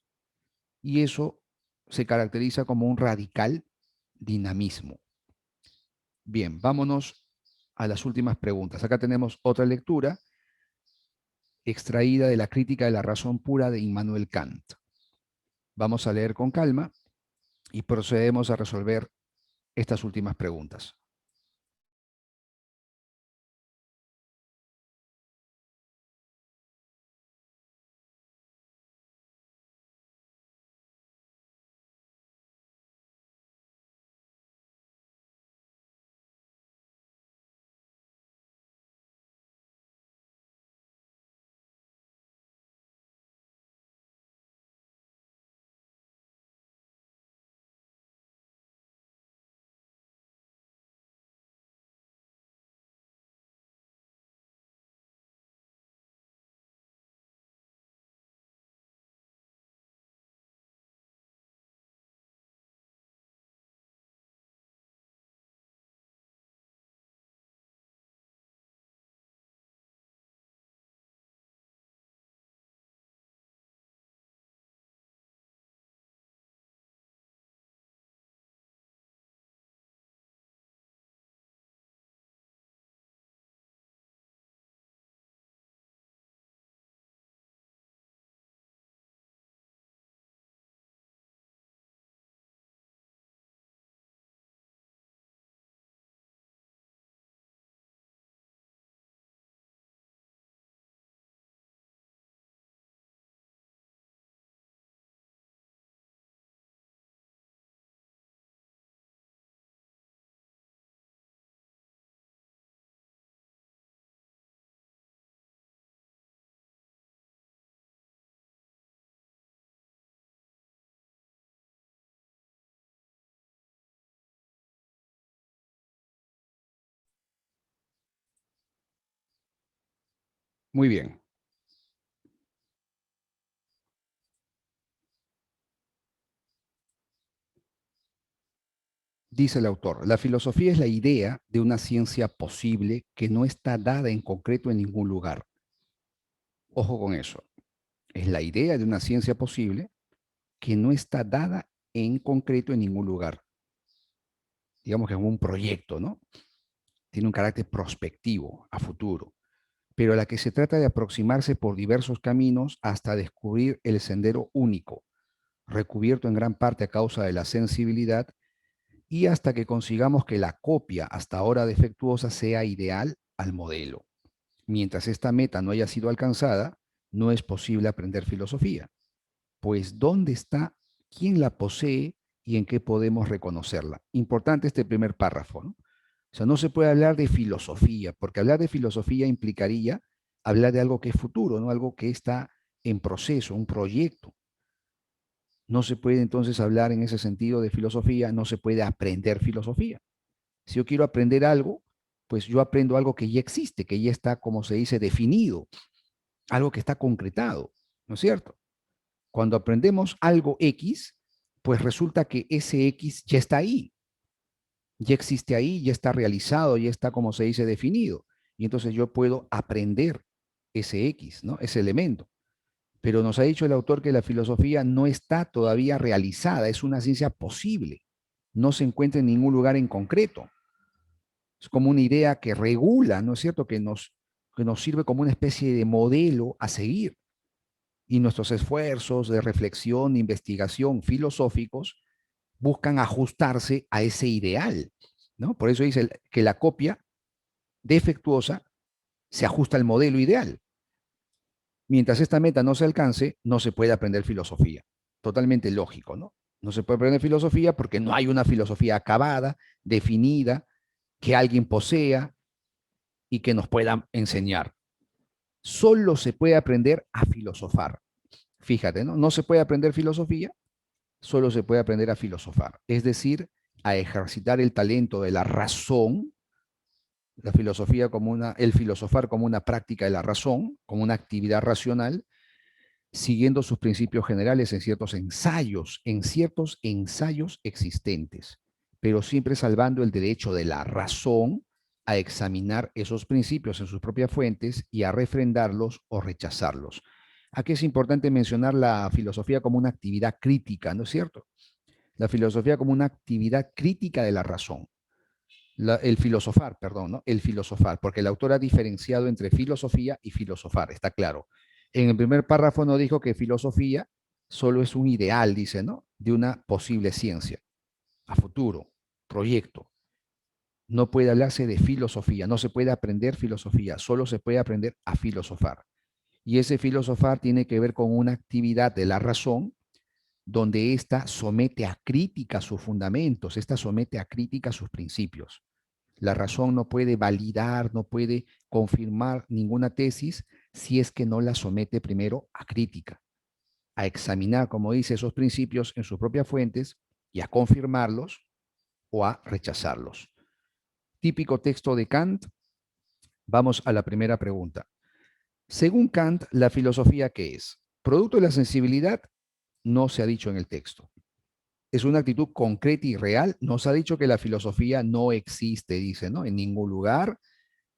Y eso se caracteriza como un radical dinamismo. Bien, vámonos a las últimas preguntas. Acá tenemos otra lectura extraída de la Crítica de la Razón Pura de Immanuel Kant. Vamos a leer con calma y procedemos a resolver estas últimas preguntas. Muy bien. Dice el autor, la filosofía es la idea de una ciencia posible que no está dada en concreto en ningún lugar. Ojo con eso. Es la idea de una ciencia posible que no está dada en concreto en ningún lugar. Digamos que es un proyecto, ¿no? Tiene un carácter prospectivo, a futuro, pero a la que se trata de aproximarse por diversos caminos hasta descubrir el sendero único, recubierto en gran parte a causa de la sensibilidad, y hasta que consigamos que la copia hasta ahora defectuosa sea ideal al modelo. Mientras esta meta no haya sido alcanzada, no es posible aprender filosofía. Pues, ¿dónde está? ¿Quién la posee? ¿Y en qué podemos reconocerla? Importante este primer párrafo, ¿no? O sea, no se puede hablar de filosofía, porque hablar de filosofía implicaría hablar de algo que es futuro, ¿no? Algo que está en proceso, un proyecto. No se puede entonces hablar en ese sentido de filosofía, no se puede aprender filosofía. Si yo quiero aprender algo, pues yo aprendo algo que ya existe, que ya está, como se dice, definido, algo que está concretado, ¿no es cierto? Cuando aprendemos algo X, pues resulta que ese X ya está ahí, ya existe ahí, ya está realizado, ya está, como se dice, definido. Y entonces yo puedo aprender ese X, ¿no? Ese elemento. Pero nos ha dicho el autor que la filosofía no está todavía realizada, es una ciencia posible, no se encuentra en ningún lugar en concreto. Es como una idea que regula, ¿no es cierto? Que nos sirve como una especie de modelo a seguir. Y nuestros esfuerzos de reflexión, de investigación filosóficos buscan ajustarse a ese ideal, ¿no? Por eso dice que la copia defectuosa se ajusta al modelo ideal. Mientras esta meta no se alcance, no se puede aprender filosofía. Totalmente lógico, ¿no? No se puede aprender filosofía porque no hay una filosofía acabada, definida, que alguien posea y que nos pueda enseñar. Solo se puede aprender a filosofar. Fíjate, ¿no? No se puede aprender filosofía, solo se puede aprender a filosofar. Es decir, a ejercitar el talento de la razón, la filosofía como el filosofar como una práctica de la razón, como una actividad racional, siguiendo sus principios generales en ciertos ensayos existentes, pero siempre salvando el derecho de la razón a examinar esos principios en sus propias fuentes y a refrendarlos o rechazarlos. Aquí es importante mencionar la filosofía como una actividad crítica, ¿no es cierto? La filosofía como una actividad crítica de la razón. El filosofar, perdón, ¿no? El filosofar, porque el autor ha diferenciado entre filosofía y filosofar, está claro. En el primer párrafo no dijo que filosofía solo es un ideal, dice, ¿no? De una posible ciencia, a futuro, proyecto. No puede hablarse de filosofía, no se puede aprender filosofía, solo se puede aprender a filosofar. Y ese filosofar tiene que ver con una actividad de la razón donde ésta somete a crítica sus fundamentos, ésta somete a crítica sus principios. La razón no puede validar, no puede confirmar ninguna tesis si es que no la somete primero a crítica, a examinar, como dice, esos principios en sus propias fuentes y a confirmarlos o a rechazarlos. Típico texto de Kant. Vamos a la primera pregunta. Según Kant, ¿la filosofía qué es? ¿Producto de la sensibilidad? No se ha dicho en el texto. ¿Es una actitud concreta y real? Nos ha dicho que la filosofía no existe, dice, ¿no? En ningún lugar.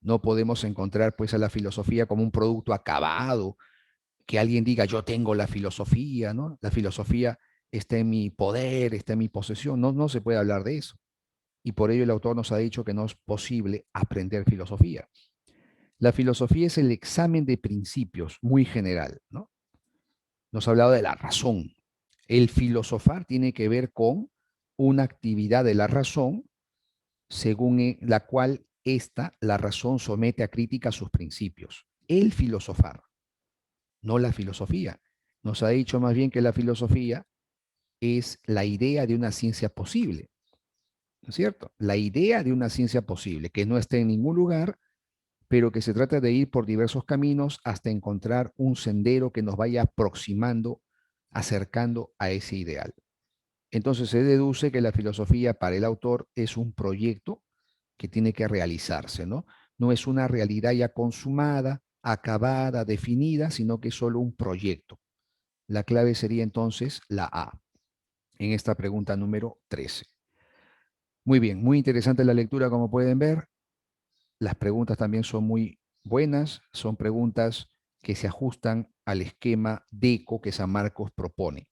No podemos encontrar pues a la filosofía como un producto acabado, que alguien diga yo tengo la filosofía, ¿no? La filosofía está en mi poder, está en mi posesión. No, no se puede hablar de eso. Y por ello el autor nos ha dicho que no es posible aprender filosofía. La filosofía es el examen de principios muy general, ¿no? Nos ha hablado de la razón. El filosofar tiene que ver con una actividad de la razón según la cual la razón somete a crítica sus principios. El filosofar, no la filosofía. Nos ha dicho más bien que la filosofía es la idea de una ciencia posible, ¿no es cierto? La idea de una ciencia posible, que no está en ningún lugar, pero que se trata de ir por diversos caminos hasta encontrar un sendero que nos vaya aproximando, acercando a ese ideal. Entonces se deduce que la filosofía para el autor es un proyecto que tiene que realizarse, ¿no? No es una realidad ya consumada, acabada, definida, sino que es solo un proyecto. La clave sería entonces la A, en esta pregunta número 13. Muy bien, muy interesante la lectura, como pueden ver. Las preguntas también son muy buenas, son preguntas que se ajustan al esquema DECO que San Marcos propone.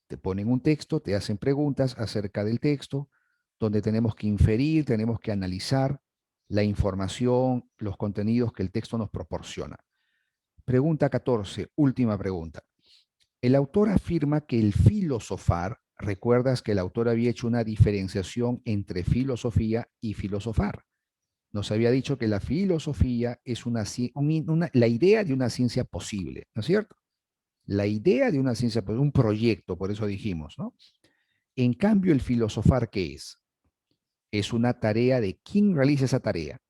Te ponen un texto, te hacen preguntas acerca del texto, donde tenemos que inferir, tenemos que analizar la información, los contenidos que el texto nos proporciona. Pregunta 14, última pregunta. El autor afirma que el filosofar, recuerdas que el autor había hecho una diferenciación entre filosofía y filosofar. Nos había dicho que la filosofía es la idea de una ciencia posible, ¿no es cierto? La idea de una ciencia posible, un proyecto, por eso dijimos, ¿no? En cambio, el filosofar, ¿qué es? Es una tarea de quién realiza esa tarea.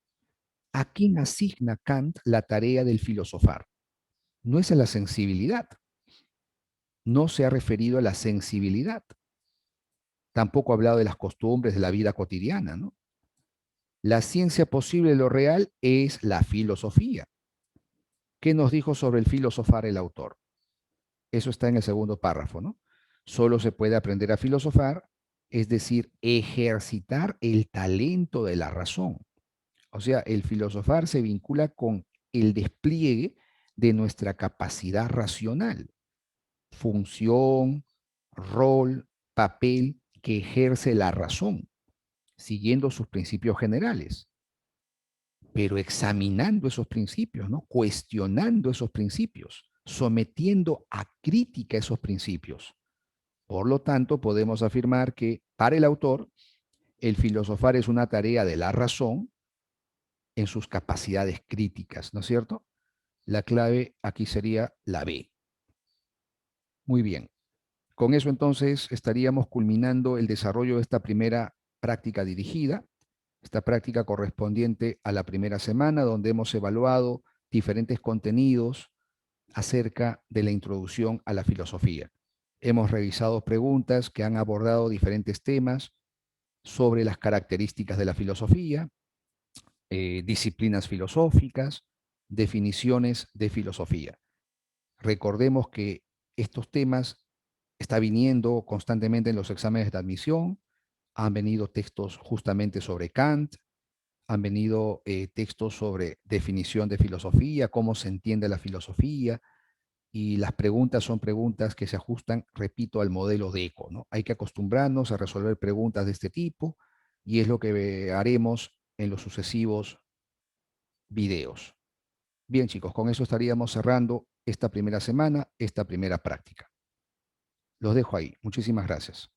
¿A quién asigna Kant la tarea del filosofar? No es a la sensibilidad. No se ha referido a la sensibilidad. Tampoco ha hablado de las costumbres de la vida cotidiana, ¿no? La ciencia posible de lo real es la filosofía. ¿Qué nos dijo sobre el filosofar el autor? Eso está en el segundo párrafo, ¿no? Solo se puede aprender a filosofar, es decir, ejercitar el talento de la razón. O sea, el filosofar se vincula con el despliegue de nuestra capacidad racional, función, rol, papel que ejerce la razón, siguiendo sus principios generales, pero examinando esos principios, ¿no? Cuestionando esos principios, sometiendo a crítica esos principios. Por lo tanto, podemos afirmar que para el autor, el filosofar es una tarea de la razón en sus capacidades críticas, ¿no es cierto? La clave aquí sería la B. Muy bien. Con eso entonces estaríamos culminando el desarrollo de esta primera práctica dirigida, esta práctica correspondiente a la primera semana, donde hemos evaluado diferentes contenidos acerca de la introducción a la filosofía. Hemos revisado preguntas que han abordado diferentes temas sobre las características de la filosofía, disciplinas filosóficas, definiciones de filosofía. Recordemos que estos temas están viniendo constantemente en los exámenes de admisión, han venido textos justamente sobre Kant, han venido textos sobre definición de filosofía, cómo se entiende la filosofía, y las preguntas son preguntas que se ajustan, repito, al modelo de ECO, ¿no? Hay que acostumbrarnos a resolver preguntas de este tipo y es lo que haremos en los sucesivos videos. Bien, chicos, con eso estaríamos cerrando esta primera semana, esta primera práctica. Los dejo ahí. Muchísimas gracias.